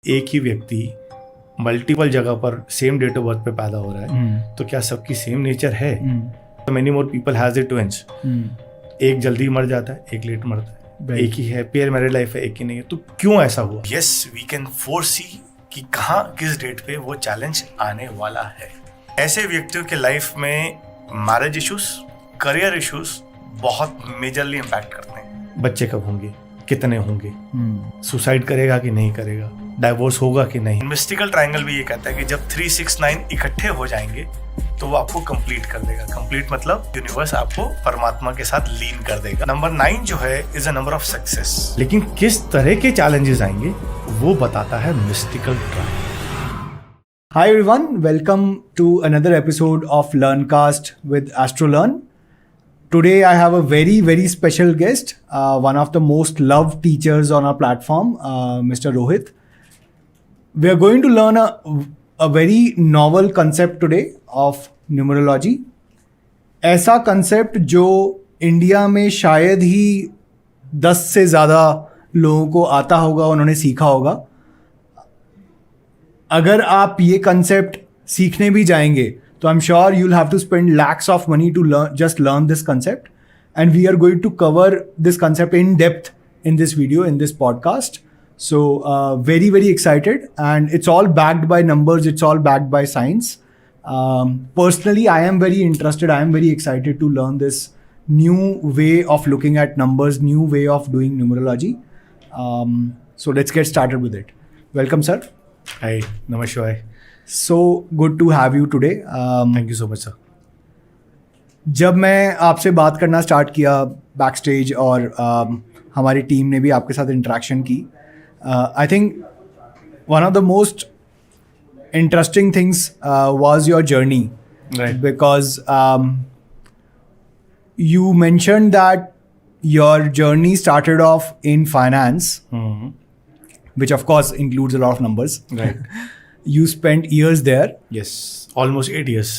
एक ही व्यक्ति मल्टीपल जगह पर सेम डेट ऑफ बर्थ पे पैदा हो रहा है, तो क्या सबकी सेम नेचर है? Many more people has it twins. एक जल्दी मर जाता है, एक लेट मरता है, एक ही है, पेयर मैरिड लाइफ है, एक ही नहीं है। तो क्यों ऐसा हुआ? यस, वी कैन फोरसी कि कहाँ किस डेट पे वो चैलेंज आने वाला है। ऐसे व्यक्तियों के लाइफ में मैरिज इश्यूज, करियर इश्यूज बहुत मेजरली इम्पैक्ट करते हैं। बच्चे कब होंगे, कितने होंगे, सुसाइड करेगा कि नहीं करेगा, डाइवोर्स होगा कि नहीं। मिस्टिकल ट्रायंगल भी ये कहता है कि जब 3, 6, 9 इकट्ठे हो जाएंगे तो वो आपको कंप्लीट कर देगा। कंप्लीट मतलब यूनिवर्स आपको परमात्मा के साथ लीन कर देगा। नंबर 9 जो है is a number of success. लेकिन किस तरह के चैलेंजेस आएंगे वो बताता है mystical triangle. Hi everyone, welcome to another episode of Learncast with AstroLearn. Today I have a very special guest, one of the most loved teachers on our platform, Mr. Rohit. We are going to learn a very novel concept today of numerology. ऐसा concept जो India में शायद ही 10 से ज़्यादा लोगों को आता होगा, उन्होंने सीखा होगा। अगर आप ये कंसेप्ट सीखने भी जाएंगे तो I am sure you will have to spend lakhs of money to learn this concept, and we are going to cover this concept in depth in this video, in this podcast. So very excited, and it's all backed by numbers, it's all backed by science. Personally, I am very interested, I am very excited to learn this new way of looking at numbers, new way of doing numerology. So let's get started with it. Welcome, sir. Hi, Namaskar. So good to have you today. Thank you so much, sir. जब मैं आपसे बात करना start किया back stage और हमारी team ने भी आपके साथ इंटरेक्शन की, I think one of the most interesting things was your journey. Right. Because you mentioned that your journey started off in finance, which of course includes a lot of numbers. Right. You spent years there. Yes, almost 8 years.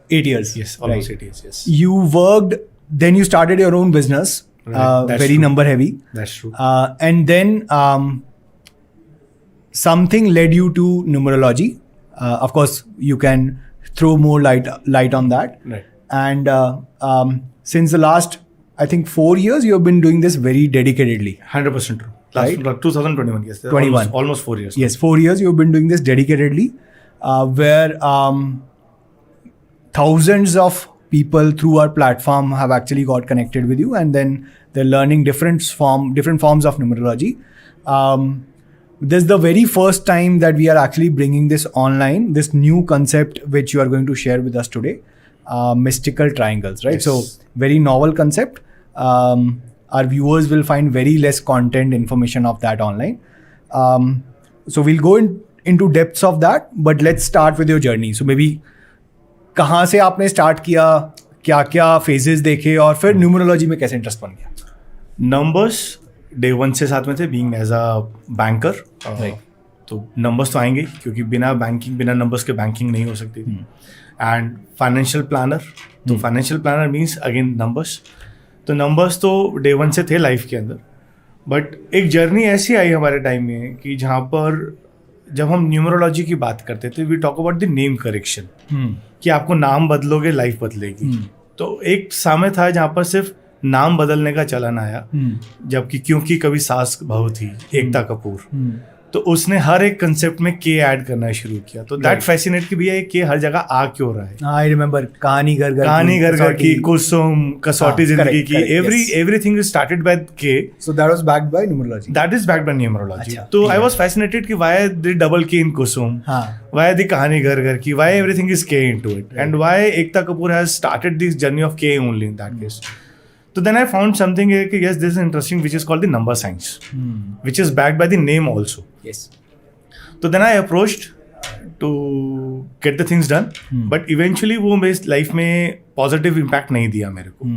8 years. Yes, almost Right. 8 years. Yes. You worked, then you started your own business. Right. That's Very true. number heavy. That's true. And then something led you to numerology. Of course, you can throw more light on that. Right. And since the last, I think 4 years, you have been doing this very dedicatedly. 100% true. Right. 2021, yes. 21. Almost 4 years. Yes, 4 years you have been doing this dedicatedly, where thousands of people through our platform have actually got connected with you, and then they're learning different forms of numerology. This is the very first time that we are actually bringing this online, this new concept which you are going to share with us today, mystical triangles, right? Yes. So very novel concept. Our viewers will find very less content information of that online. So we'll go into depths of that, but let's start with your journey. So maybe कहाँ से आपने start किया, क्या क्या phases देखे, और फिर numerology में कैसे इंटरेस्ट बन गया? नंबर्स डे 1 से साथ में थे, बीइंग एज अ बैंकर। तो नंबर्स तो आएंगे क्योंकि बिना नंबर्स के बैंकिंग नहीं हो सकती थी। एंड फाइनेंशियल प्लानर, तो financial planner means again numbers. तो नंबर्स तो डे 1 से थे लाइफ के अंदर, बट एक जर्नी ऐसी आई हमारे टाइम में कि जहाँ पर जब हम न्यूमरोलॉजी की बात करते थे, we talk about the name correction, कि आपको नाम बदलोगे लाइफ बदलेगी। तो एक समय था जहाँ पर सिर्फ नाम बदलने का चलन आया, जबकि क्योंकि कभी सास बहू थी एकता कपूर, तो उसने हर एक कंसेप्ट में के ऐड करना शुरू किया। तो दैट फैसिनेट कि भैया ये के हर जगह आ क्यों रहा है। आई रिमेंबर कहानी घर घर की, कुसुम, कसौटी जिंदगी की, everything is started by K. So that was backed by numerology. That is backed by numerology. अच्छा, तो आई वाज फैसिनेटेड कि why the double K in Kusum, why the Kahani Ghar Ki, why everything is K into it, and why Ekta Kapoor has started this journey of K only in that case. So then I found something yes, this is interesting, which is called the number science, which is backed by the name also. Yes. So then I approached to get the things done, but eventually वो मेरी life में positive impact नहीं दिया मेरे को.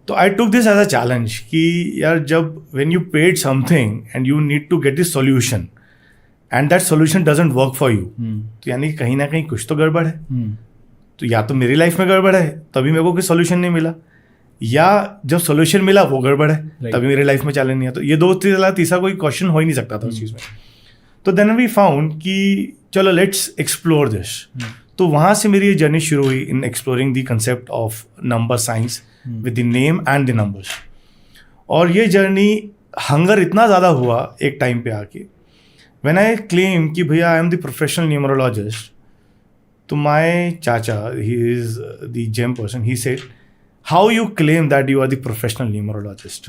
तो I took this as a challenge कि यार जब when you paid something and you need to get the solution and that solution doesn't work for you, तो यानी कहीं ना कहीं कुछ तो गड़बड़ है. तो या तो मेरी लाइफ में गड़बड़ है तभी मेरे को कोई सोल्यूशन नहीं मिला, या जब सोल्यूशन मिला वो गड़बड़ है तभी मेरी लाइफ में चैलेंज नहीं है. तो ये दो तीसरा कोई क्वेश्चन हो ही नहीं सकता था उस चीज़ में. तो देन वी फाउंड कि चलो लेट्स एक्सप्लोर दिस। तो वहाँ से मेरी ये जर्नी शुरू हुई इन exploring the concept of number science with the name and the numbers. और ये जर्नी हंगर इतना ज़्यादा हुआ एक टाइम पे आके, व्हेन आई क्लेम कि भैया I am the professional numerologist, तो माय चाचा, he is the gem person, he said how you claim that you are the professional numerologist?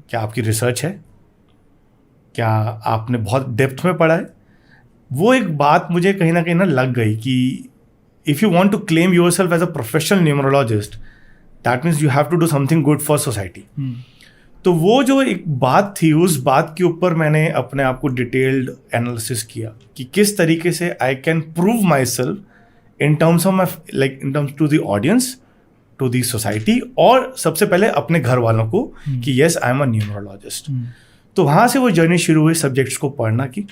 क्या आपकी रिसर्च है? क्या आपने बहुत डेप्थ में पढ़ा है? वो एक बात मुझे कहीं ना लग गई कि if you want to claim yourself as a professional numerologist, that means you have to do something good for society. तो वो जो एक बात थी, उस बात के ऊपर मैंने अपने आप को डिटेल्ड एनालिसिस किया कि किस तरीके से I can prove myself in terms of my in terms to the audience, to the society, और सबसे पहले अपने घर वालों को कि yes I am a numerologist. तो वहाँ से वो जर्नी शुरू हुई सब्जेक्ट्स को पढ़ना की।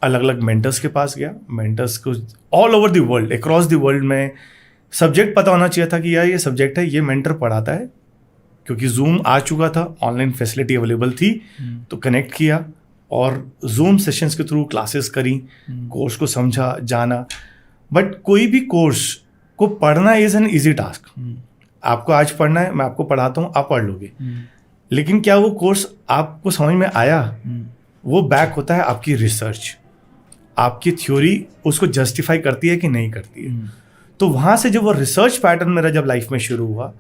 अलग अलग मेंटर्स के पास गया, मेंटर्स को all over the world, across the world में सब्जेक्ट पता होना चाहिए था कि यार ये सब्जेक्ट है, ये मेंटर पढ़ाता है, क्योंकि जूम आ चुका था, ऑनलाइन फैसिलिटी अवेलेबल थी। तो कनेक्ट किया और जूम सेशंस के थ्रू क्लासेस करी, कोर्स को समझा, जाना। बट कोई भी कोर्स को पढ़ना इज़ एन ईजी टास्क। आपको आज पढ़ना है, मैं आपको पढ़ाता हूँ, आप पढ़ लोगे, लेकिन क्या वो कोर्स आपको समझ में आया? वो बैक होता है आपकी रिसर्च, आपकी थ्योरी उसको जस्टिफाई करती है कि नहीं करती है। तो वहाँ से जब वो रिसर्च पैटर्न मेरा जब लाइफ में शुरू हुआ,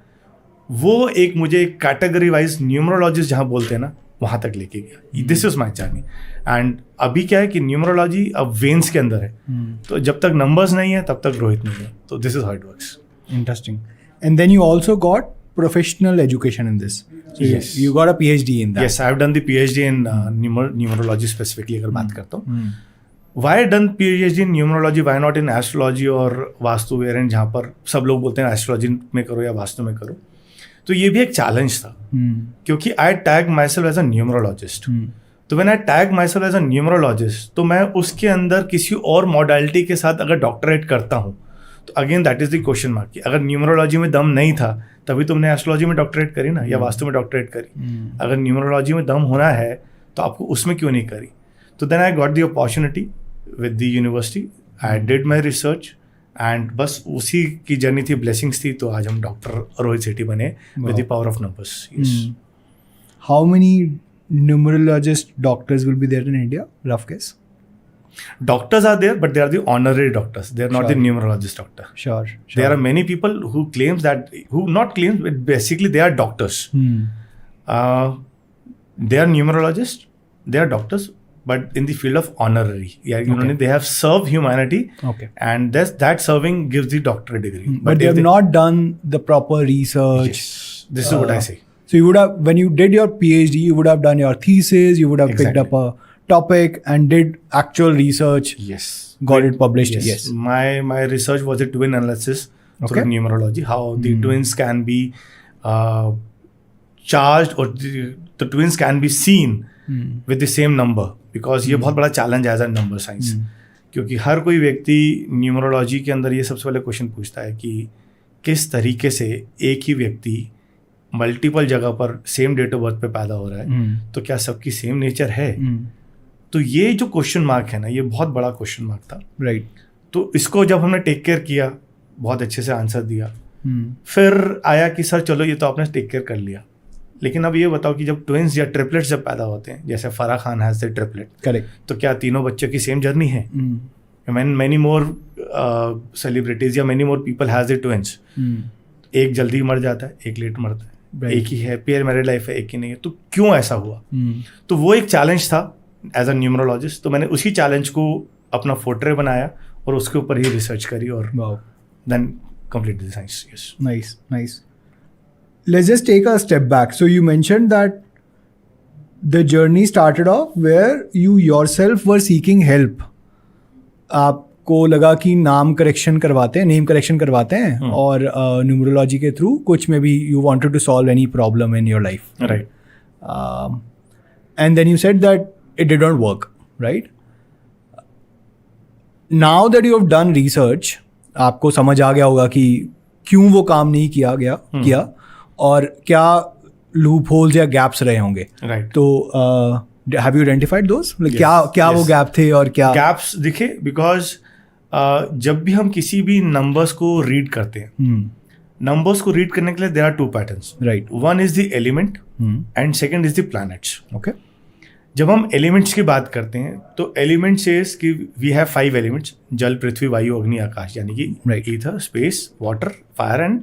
वो एक मुझे कैटेगरी वाइज न्यूमरोलॉजिस्ट जहाँ बोलते हैं ना, वहाँ तक लेके गया। This is my journey. And अभी क्या है कि न्यूमरोलॉजी अब वेन्स के अंदर है, तो जब तक नंबर्स नहीं है तब तक रोहित नहीं है। तो this is how it works. Interesting. And then you also got professional education in this. So Yes. You got a PhD in that. Yes, I have done the PhD in numerology specifically अगर बात करता हूँ। Why done PhD in numerology? Why not in astrology और vastu variant, जहाँ पर सब लोग बोलते हैं एस्ट्रोलॉजी में करो या वास्तु में करो? तो ये भी एक चैलेंज था, क्योंकि I tag myself as a numerologist. तो when I tag myself as a numerologist, तो मैं उसके अंदर किसी और मॉडलिटी के साथ अगर डॉक्टरेट करता हूँ, तो again that is the question mark कि अगर न्यूमरोलॉजी में दम नहीं था तभी तुमने एस्ट्रोलॉजी में डॉक्टरेट करी ना, या वास्तु में डॉक्टरेट करी। अगर न्यूमरोलॉजी में दम होना है तो आपको उसमें क्यों नहीं करी? तो then I got the opportunity with the university, I did my research, and बस उसी की जर्नी थी, ब्लेसिंग्स थी। तो आज हम डॉक्टर रोहित सेठी बने with the power of numbers. How many numerologist doctors will be there in India? Rough guess. Doctors are there, but they are the honorary doctors. They are not the Sure. numerologist doctor. Sure. There are many people who claims that, who not claims, but basically they are doctors. They are numerologists, they are doctors, but in the field of honorary. Yeah, you know, they have served humanity. Okay. And that serving gives the doctorate degree. But they have not done the proper research. Yes, this is what I say. So you would have, when you did your PhD, you would have done your thesis, you would have picked Exactly. up a topic and did actual research. Yes. Got it published. Yes. My research was a twin analysis through numerology, how the twins can be charged, or the twins can be seen with the same number, because ये बहुत बड़ा challenge है as a number science. क्योंकि हर कोई व्यक्ति numerology के अंदर ये सबसे पहले क्वेश्चन पूछता है कि किस तरीके से एक ही व्यक्ति मल्टीपल जगह पर सेम डेट ऑफ बर्थ पे पैदा हो रहा है, तो क्या सबकी सेम नेचर है? तो ये जो क्वेश्चन मार्क है ना, ये बहुत बड़ा क्वेश्चन मार्क था। Right. तो इसको जब हमने टेक केयर किया, बहुत अच्छे से आंसर दिया, फिर आया कि सर चलो ये तो आपने टेक केयर कर लिया, लेकिन अब ये बताओ कि जब ट्विंस या ट्रिपलेट्स जब पैदा होते हैं, जैसे Farah Khan has the triplet, Correct. तो क्या तीनों बच्चों की सेम जर्नी है? मैनी मोर सेलिब्रिटीज या many more people has the twins. एक जल्दी मर जाता है, एक लेट मरता है, एक ही है, पेयर मैरिड लाइफ है, एक ही नहीं है, तो क्यों ऐसा हुआ? तो वो एक चैलेंज था एज अ न्यूमरोलॉजिस्ट। तो मैंने उसी चैलेंज को अपना फोर्ट्रे बनाया और उसके ऊपर ही रिसर्च करी, और then complete the science. Yes, Nice, nice. Let's just take a step back. So you mentioned that the journey started off where you yourself were seeking help. आपको लगा कि नाम करेक्शन करवाते हैं, नेम करेक्शन करवाते हैं, और न्यूमरोलॉजी के थ्रू कुछ में भी you wanted to solve any problem in your life. Right. And then you said that it did not work, right? Now that you have done research, आपको समझ आ गया होगा कि क्यों वो काम नहीं किया और क्या लूप होल्स या गैप्स रहे होंगे। राइट। तो Have you identified those? Like Yes, क्या वो yes. गैप थे और क्या गैप्स दिखे बिकॉज जब भी हम किसी भी नंबर्स को रीड करते हैं, नंबर्स को रीड करने के लिए there are two patterns. Right. One is the element and second is the planets. Okay. जब हम एलिमेंट्स की बात करते हैं तो एलिमेंट सेज कि वी हैव 5 एलिमेंट्स, जल, पृथ्वी, वायु, अग्नि, आकाश, यानी कि ether, space, water, fire and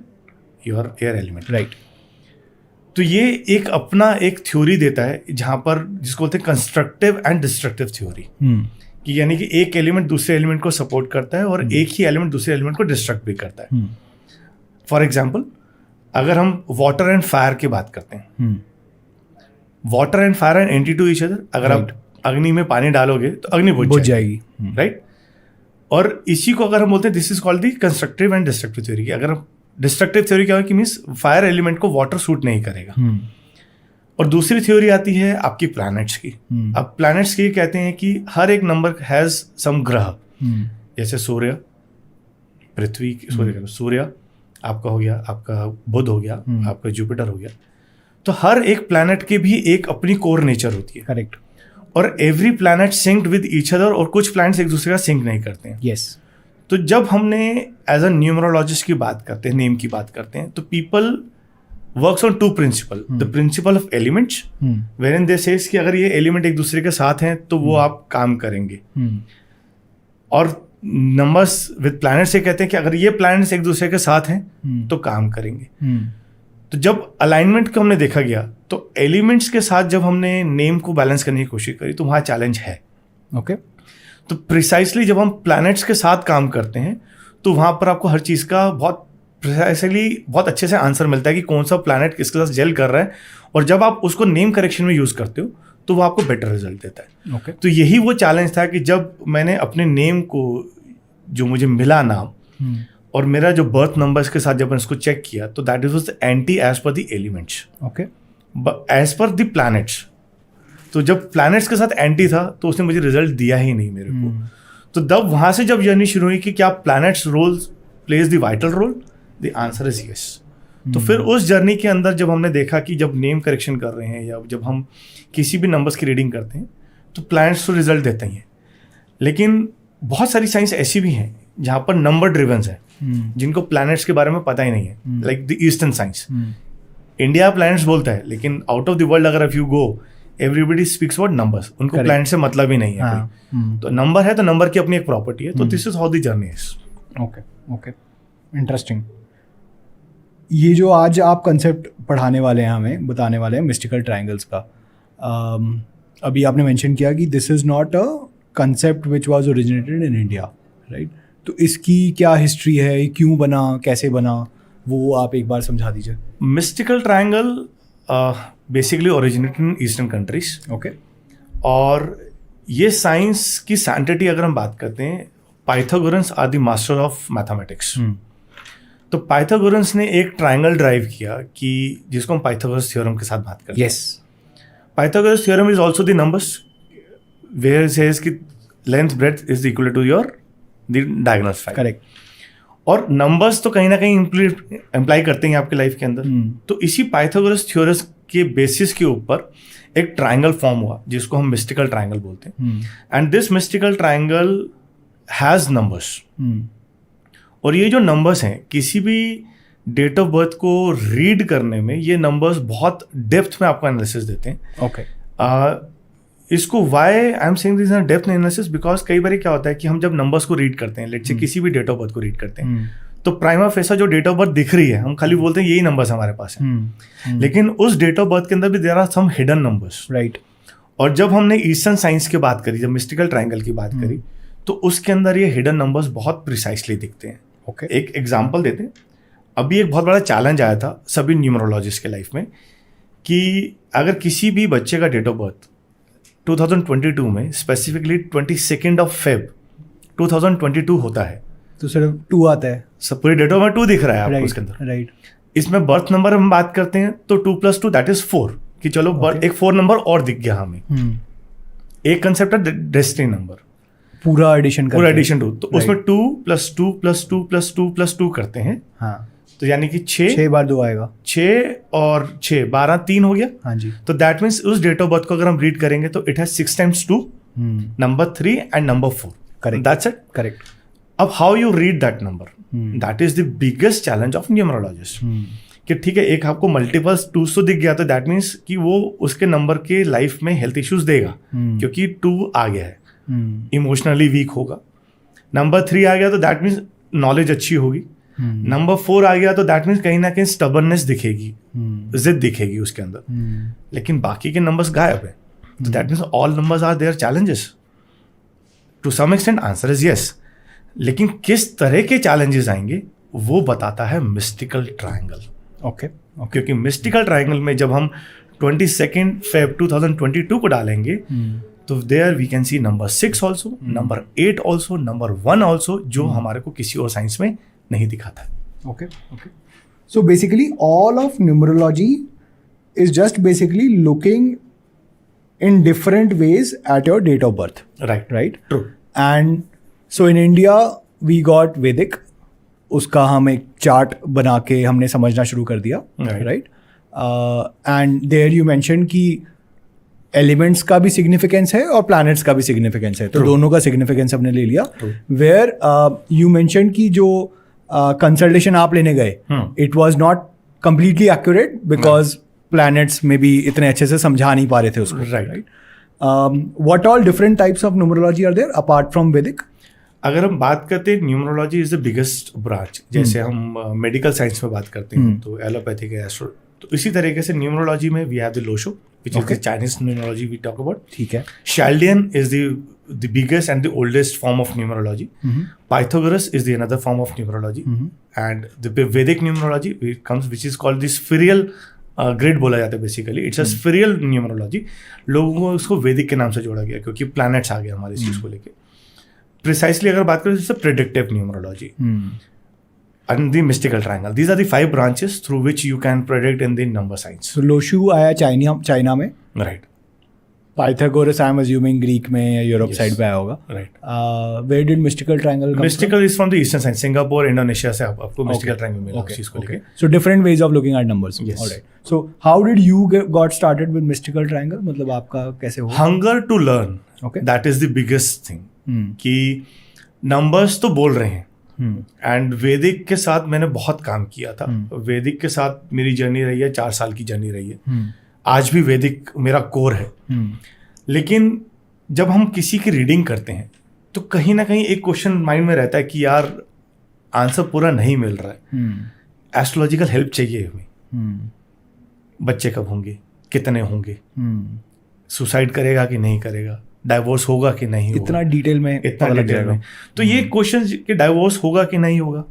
your air element. Right. तो ये एक अपना एक थ्योरी देता है जहाँ पर जिसको बोलते हैं कंस्ट्रक्टिव एंड डिस्ट्रक्टिव थ्योरी, कि यानी कि एक एलिमेंट दूसरे एलिमेंट को सपोर्ट करता है और एक ही एलिमेंट दूसरे एलिमेंट को डिस्ट्रक्ट भी करता है. फॉर एग्जाम्पल, अगर हम वाटर एंड फायर की बात करते हैं, water and fire and anti to each other. अगर आप अग्नि में पानी डालोगे तो अग्नि बुझ जाएगी, राइट. और इसी को अगर हम बोलते हैं this is called the constructive and destructive theory. अगर डिस्ट्रक्टिव थ्योरी क्या है कि मीन्स फायर एलिमेंट को वाटर सूट नहीं करेगा. और दूसरी थ्योरी आती है आपकी प्लैनेट्स की. अब प्लैनेट्स की कहते हैं कि हर एक नंबर हैज सम ग्रह, जैसे सूर्य, पृथ्वी, सूर्य आपका हो गया, आपका बुध हो गया, आपका जुपिटर हो गया. तो हर एक प्लैनेट की भी एक अपनी कोर नेचर होती है. करेक्ट. और every planet synced with each other, और कुछ प्लैनेट्स एक दूसरे का सिंक नहीं करते हैं. यस. तो जब हमने एज अ न्यूमरोलॉजिस्ट की बात करते हैं, नेम की बात करते हैं, तो people works on 2 principle. The principle of elements, where in they says कि अगर ये एलिमेंट एक दूसरे के साथ हैं तो वो आप काम करेंगे. और नंबर्स विद प्लैनेट से कहते हैं कि अगर ये प्लैनेट्स एक दूसरे के साथ हैं तो काम करेंगे. तो जब अलाइनमेंट को हमने देखा गया तो एलिमेंट्स के साथ जब हमने नेम को बैलेंस करने की कोशिश करी तो वहाँ चैलेंज है. ओके. तो प्रिसाइसली जब हम प्लैनेट्स के साथ काम करते हैं तो वहाँ पर आपको हर चीज़ का बहुत प्रिसाइसली बहुत अच्छे से आंसर मिलता है कि कौन सा प्लैनेट किसके साथ जेल कर रहा है. और जब आप उसको नेम करेक्शन में यूज़ करते हो तो वो आपको बेटर रिजल्ट देता है. ओके. तो यही वो चैलेंज था कि जब मैंने अपने नेम को, जो मुझे मिला नाम, और मेरा जो बर्थ नंबर्स के साथ जब मैंने उसको चेक किया तो that is anti as per the elements. Okay. As per the planets. तो जब प्लैनेट्स के साथ एंटी था तो उसने मुझे रिजल्ट दिया ही नहीं मेरे को. तो तब वहाँ से जब जर्नी शुरू हुई कि क्या planets role plays the vital role, the answer is yes. तो फिर उस जर्नी के अंदर जब हमने देखा कि जब नेम करेक्शन कर रहे हैं या जब हम किसी भी नंबर्स की रीडिंग करते हैं तो प्लैनेट्स तो रिजल्ट देते ही हैं. लेकिन बहुत सारी साइंस ऐसी भी हैं जहाँ पर नंबर ड्रिवन्स है, जिनको प्लैनेट्स के बारे में पता ही नहीं है. Like the eastern science, India planets बोलता है लेकिन आउट ऑफ द वर्ल्ड अगर if you go everybody speaks about numbers. उनको प्लैनेट से मतलब ही नहीं है. हाँ. तो नंबर है तो नंबर की अपनी एक प्रॉपर्टी है. तो this is how the journey is. Okay. Okay. Interesting. ये जो आज आप कंसेप्ट पढ़ाने वाले हैं, हमें बताने वाले हैं मिस्टिकल ट्रायंगल्स का, अभी आपने मेंशन किया कि this is not a concept which was originated in India, right? तो इसकी क्या हिस्ट्री है, क्यों बना, कैसे बना, वो आप एक बार समझा दीजिए. Mystical triangle basically originated in eastern countries. Okay. और ये साइंस की सैंटिटी अगर हम बात करते हैं, Pythagoras are the master of mathematics. तो पाइथागोरस ने एक ट्रायंगल ड्राइव किया कि जिसको हम पाइथागोरस थ्योरम के साथ बात करते हैं. Yes. Pythagoras theorem is also the numbers where says कि length breadth is equal to your the diagonal side. Correct. और नंबर्स तो कहीं ना कहीं इम्प्लाई करते हैं आपके लाइफ के अंदर. तो इसी पाइथागोरस थ्योरम के बेसिस के ऊपर एक ट्रायंगल फॉर्म हुआ जिसको हम मिस्टिकल ट्रायंगल बोलते हैं. And this mystical triangle has numbers. और ये जो नंबर्स हैं, किसी भी डेट ऑफ बर्थ को रीड करने में ये नंबर्स बहुत डेप्थ में आपको एनालिसिस देते हैं. ओके. इसको why I am saying this depth analysis because कई बार क्या होता है कि हम जब नंबर्स को रीड करते हैं, लेट्स से किसी भी डेट ऑफ बर्थ को रीड करते हैं, तो प्राइमा फेसा जो डेट ऑफ बर्थ दिख रही है, हम खाली बोलते हैं यही नंबर्स हमारे पास हैं. लेकिन उस डेट ऑफ बर्थ के अंदर भी there are some hidden numbers. Right. और जब हमने ईस्टर्न साइंस की बात करी, जब मिस्टिकल ट्रायंगल की बात करी, तो उसके अंदर ये हिडन नंबर्स बहुत प्रिसाइसली दिखते हैं. ओके. एक एग्जाम्पल देते हैं. अभी एक बहुत बड़ा चैलेंज आया था सभी न्यूमरोलॉजिस्ट के लाइफ में कि अगर किसी भी बच्चे का डेट ऑफ बर्थ 2022 में स्पेसिफिकली 22 ऑफ फेब 2022 होता है तो सिर्फ 2 आता है. सब पूरी डेट ऑफ बर्थ 2 दिख रहा है आपको उसके अंदर. राइट. इसमें बर्थ नंबर हम बात करते हैं तो 2 + 2 दैट इज 4 कि चलो एक 4 नंबर और दिख गया हमें. एक कंसेप्ट है डेस्टिनी नंबर, पूरा एडिशन 2. तो उसमें 2 + 2 + 2 + 2 + 2 करते हैं. हाँ. तो यानी कि 6 बार 2 आएगा, 6 और 6 12 3 हो गया। हाँ जी। तो दैट मीन्स उस डेट ऑफ बर्थ को अगर हम रीड करेंगे तो it has 6 times 2, number 3 and number 4। Correct, that's it. Correct. अब how you read that number, that is the biggest challenge of numerologist. कि ठीक है, एक आपको मल्टीपल्स 2 तो दिख गया तो दैट मीन्स कि वो उसके नंबर के लाइफ में हेल्थ इश्यूज देगा, क्योंकि 2 आ गया है, इमोशनली वीक होगा। नंबर 3 आ गया तो दैट मीन्स नॉलेज अच्छी होगी। नंबर 4 आ गया तो दैट मीन्स कहीं ना कहीं स्टबर्ननेस दिखेगी, जिद दिखेगी उसके अंदर। लेकिन बाकी के नंबर्स गायब है, तो that means all numbers are their challenges. To some extent answer is yes, लेकिन किस तरह के चैलेंजेस आएंगे वो बताता है मिस्टिकल ट्रायंगल। ओके, क्योंकि मिस्टिकल ट्रायंगल में जब हम 22 Feb 2022 को डालेंगे तो there we can see number 6 also, number 8 also, number 1 also, जो हमारे को किसी और साइंस में नहीं दिखाता है। Okay, okay. So basically all of numerology is just basically looking in different ways at your date of birth. Right? True. And so in India we got Vedic, उसका हम एक चार्ट बना के हमने समझना शुरू कर दिया, right? And there you mention कि एलिमेंट्स का भी सिग्निफिकेंस है और प्लैनेट्स का भी सिग्निफिकेंस है, तो दोनों का सिग्निफिकेंस हमने ले लिया। वेयर यू मेंशन कि जो कंसल्टेशन आप लेने गए, it was not completely accurate because planets में भी इतने अच्छे से समझा नहीं पा रहे थे उसको, right? What all different types of numerology are there apart from Vedic? अगर हम बात करते हैं numerology is the biggest branch, जैसे हम मेडिकल साइंस में बात करते हैं तो एलोपैथिक है, एस्ट्रो, तो इसी तरीके से न्यूमरोलॉजी में we have the Lo Shu which is the Chinese numerology we talk about. ठीक है। Chaldean is the biggest and the oldest form of numerology. Pythagoras is the another form of numerology and the Vedic numerology comes which is called the spherical grid बोला जाता है। Basically it's a spherical numerology. लोगों को उसको वैदिक के नाम से जोड़ा गया क्योंकि प्लैनेट्स आ गए हमारे इस चीज को लेके। प्रिसाइसली अगर बात करें तो predictive numerology and the mystical triangle. These are the 5 branches through which you can predict in the number science. So Lo Shu आया चाइना में, right? Pythagoras I am assuming Greek में या यूरोप साइड पे आया होगा, right? Where did mystical triangle come Mystical is from the eastern side, Singapore, Indonesia से आपको mystical triangle मिला उस चीज को लेके। So different ways of looking at numbers. Yes. All right. So how did you got started with mystical triangle? मतलब आपका कैसे हुआ? Hunger to learn. Okay. That is the biggest thing. कि numbers तो बोल रहे हैं एंड वैदिक के साथ मैंने बहुत काम किया था। वैदिक के साथ मेरी जर्नी रही है, 4 साल की जर्नी रही है। आज भी वैदिक मेरा कोर है। लेकिन जब हम किसी की रीडिंग करते हैं तो कहीं ना कहीं एक क्वेश्चन माइंड में रहता है कि यार आंसर पूरा नहीं मिल रहा है, एस्ट्रोलॉजिकल हेल्प चाहिए हमें। बच्चे कब होंगे, कितने होंगे, सुसाइड करेगा कि नहीं करेगा, डाइवोर्स होगा कि नहीं होगा, इतना डिटेल में तो ये क्वेश्चन कि डाइवोर्स होगा कि नहीं होगा,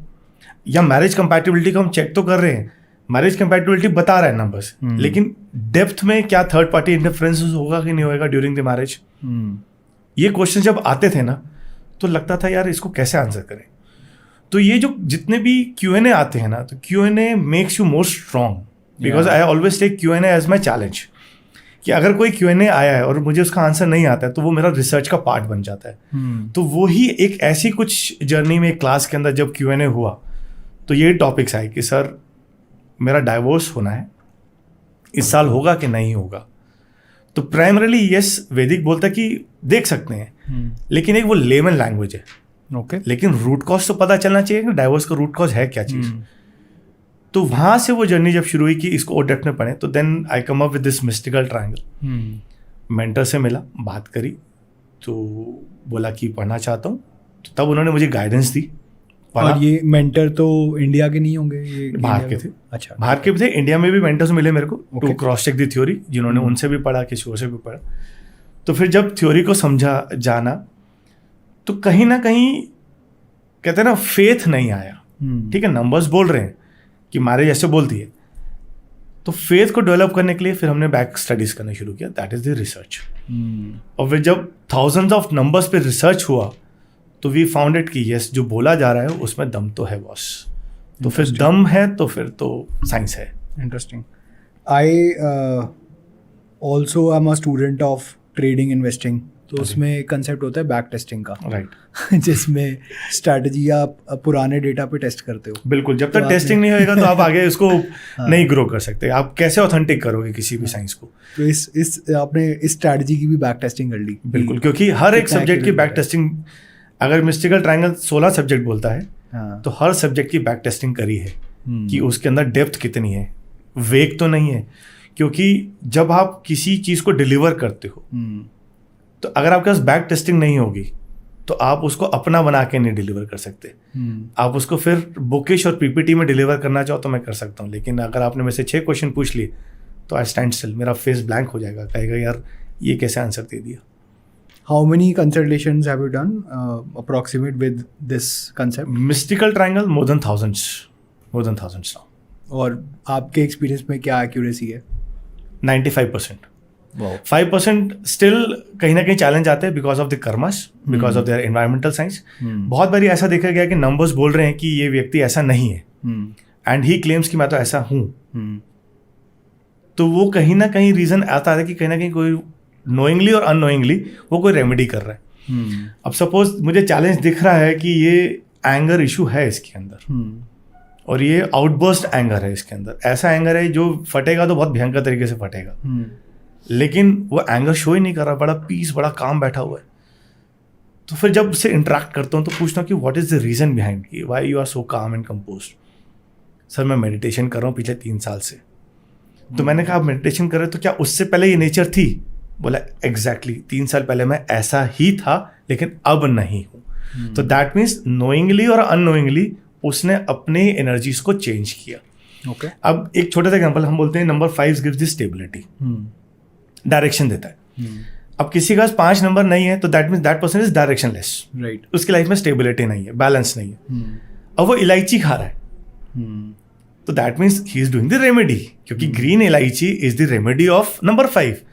या मैरिज कंपैटिबिलिटी को हम चेक तो कर रहे हैं, मैरिज कंपैटिबिलिटी बता रहा है नंबर्स, लेकिन डेप्थ में क्या थर्ड पार्टी इंटरफेरेंस होगा कि नहीं होगा ड्यूरिंग द मैरिज। ये क्वेश्चन जब आते थे ना तो लगता था यार इसको कैसे आंसर करें। तो ये जो जितने भी Q&A आते हैं ना, तो Q&A makes you more strong, because I always take Q&A as my challenge कि अगर कोई Q&A आया है और मुझे उसका आंसर नहीं आता है तो वो मेरा रिसर्च का पार्ट बन जाता है। तो वो ही एक ऐसी कुछ जर्नी में क्लास के अंदर जब Q&A हुआ तो ये टॉपिक्स आए कि सर मेरा डाइवोर्स होना है, इस साल होगा कि नहीं होगा। तो प्राइमरीली यस वैदिक बोलता कि देख सकते हैं, लेकिन एक वो लेमन लैंग्वेज है। ओके, लेकिन रूट कॉज तो पता चलना चाहिए कि डाइवोर्स का रूट कॉज है क्या चीज़। तो वहाँ से वो जर्नी जब शुरू हुई कि इसको और डेप्थ में पढ़ें, तो then I come up with this mystical triangle. Mentor से मिला, बात करी, तो बोला कि पढ़ना चाहता हूँ, तो तब उन्होंने मुझे गाइडेंस दी। और ये मेंटर तो इंडिया के नहीं होंगे, ये बाहर के थे। अच्छा, बाहर के भी थे, इंडिया में भी मेंटर्स मिले मेरे को to cross check the theory, जिन्होंने उनसे भी पढ़ा, किसी और से भी पढ़ा। तो फिर जब थ्योरी को समझा जाना तो कहीं ना कहीं कहते हैं ना फेथ नहीं आया। ठीक है, नंबर्स बोल रहे हैं कि मैरिज ऐसे बोलती है, तो फेथ को डेवलप करने के लिए फिर हमने बैक स्टडीज करना शुरू किया, दैट इज द रिसर्च। और फिर जब थाउजेंड्स ऑफ नंबर्स पे रिसर्च हुआ तो वी फाउंड इट कि यस जो बोला जा रहा है उसमें दम तो है बॉस। तो फिर दम है तो फिर तो साइंस है। Interesting. I also I am a student of trading investing, तो उसमें कंसेप्ट होता है बैक टेस्टिंग का, राइट जिसमें स्ट्रैटेजी आप पुराने डेटा पे टेस्ट करते हो। बिल्कुल, जब तक टेस्टिंग नहीं होएगा तो आप आगे उसको नहीं ग्रो कर सकते। आप कैसे ऑथेंटिक करोगे किसी भी साइंस को? तो इस आपने इस स्ट्रैटेजी की भी बैक टेस्टिंग कर ली। बिल्कुल, क्योंकि हर एक सब्जेक्ट की बैक टेस्टिंग, अगर मिस्टिकल ट्रायंगल 16 सब्जेक्ट बोलता है तो हर सब्जेक्ट की बैक टेस्टिंग करी है कि उसके अंदर डेप्थ कितनी है, वेग तो नहीं है। क्योंकि जब आप किसी चीज को डिलीवर करते हो तो अगर आपके पास बैक टेस्टिंग नहीं होगी तो आप उसको अपना बना के नहीं डिलीवर कर सकते। आप उसको फिर बुकिश और पीपीटी में डिलीवर करना चाहो तो मैं कर सकता हूँ, लेकिन अगर आपने मेरे से 6 क्वेश्चन पूछ लिए तो आई स्टैंड स्टिल, मेरा फेस ब्लैंक हो जाएगा, कहेगा यार ये कैसे आंसर दे दिया। How many consultations have you done approximate with this concept? Mystical triangle more than thousands now. और आपके एक्सपीरियंस में क्या एक्यूरेसी है? 95%. 5% स्टिल कहीं ना कहीं चैलेंज आते हैं because of the karmas, because of their environmental science. बहुत बारी ऐसा देखा गया कि नंबर्स बोल रहे हैं कि ये व्यक्ति ऐसा नहीं है एंड ही क्लेम्स कि मैं तो ऐसा हूं। तो वो कहीं ना कहीं रीजन आता है कि कहीं ना कहीं कोई नोइंगली और अननोइंगली वो कोई रेमेडी कर रहा है। अब सपोज मुझे चैलेंज दिख रहा है कि ये एंगर इशू है इसके अंदर और ये आउटबर्स्ट एंगर है इसके अंदर, ऐसा एंगर है जो फटेगा तो बहुत भयंकर तरीके से फटेगा, लेकिन वो एंगर शो ही नहीं कर रहा, बड़ा पीस बड़ा काम बैठा हुआ है। तो फिर जब उससे इंटरेक्ट करता हूँ तो पूछता हूँ कि what is the reason behind, कि why you are so calm and composed. Sir मैं मेडिटेशन कर रहा हूँ पिछले 3 साल से। तो मैंने कहा आप मेडिटेशन कर रहे हो तो क्या उससे पहले ये नेचर थी? बोला एग्जैक्टली 3 साल पहले मैं ऐसा ही था लेकिन अब नहीं हूँ। तो दैट मीन्स नोइंगली और अननोइंगली उसने अपने एनर्जीज को चेंज किया। Okay. अब एक छोटा सा एग्जांपल हम बोलते हैं number 5 gives the stability, direction देता है। अब किसी का 5 नंबर नहीं है तो that means that person is directionless, right. उसकी लाइफ में स्टेबिलिटी नहीं है, बैलेंस नहीं है। अब वो इलायची खा रहा है तो that means he is doing the remedy, क्योंकि ग्रीन इलायची is the remedy of number 5।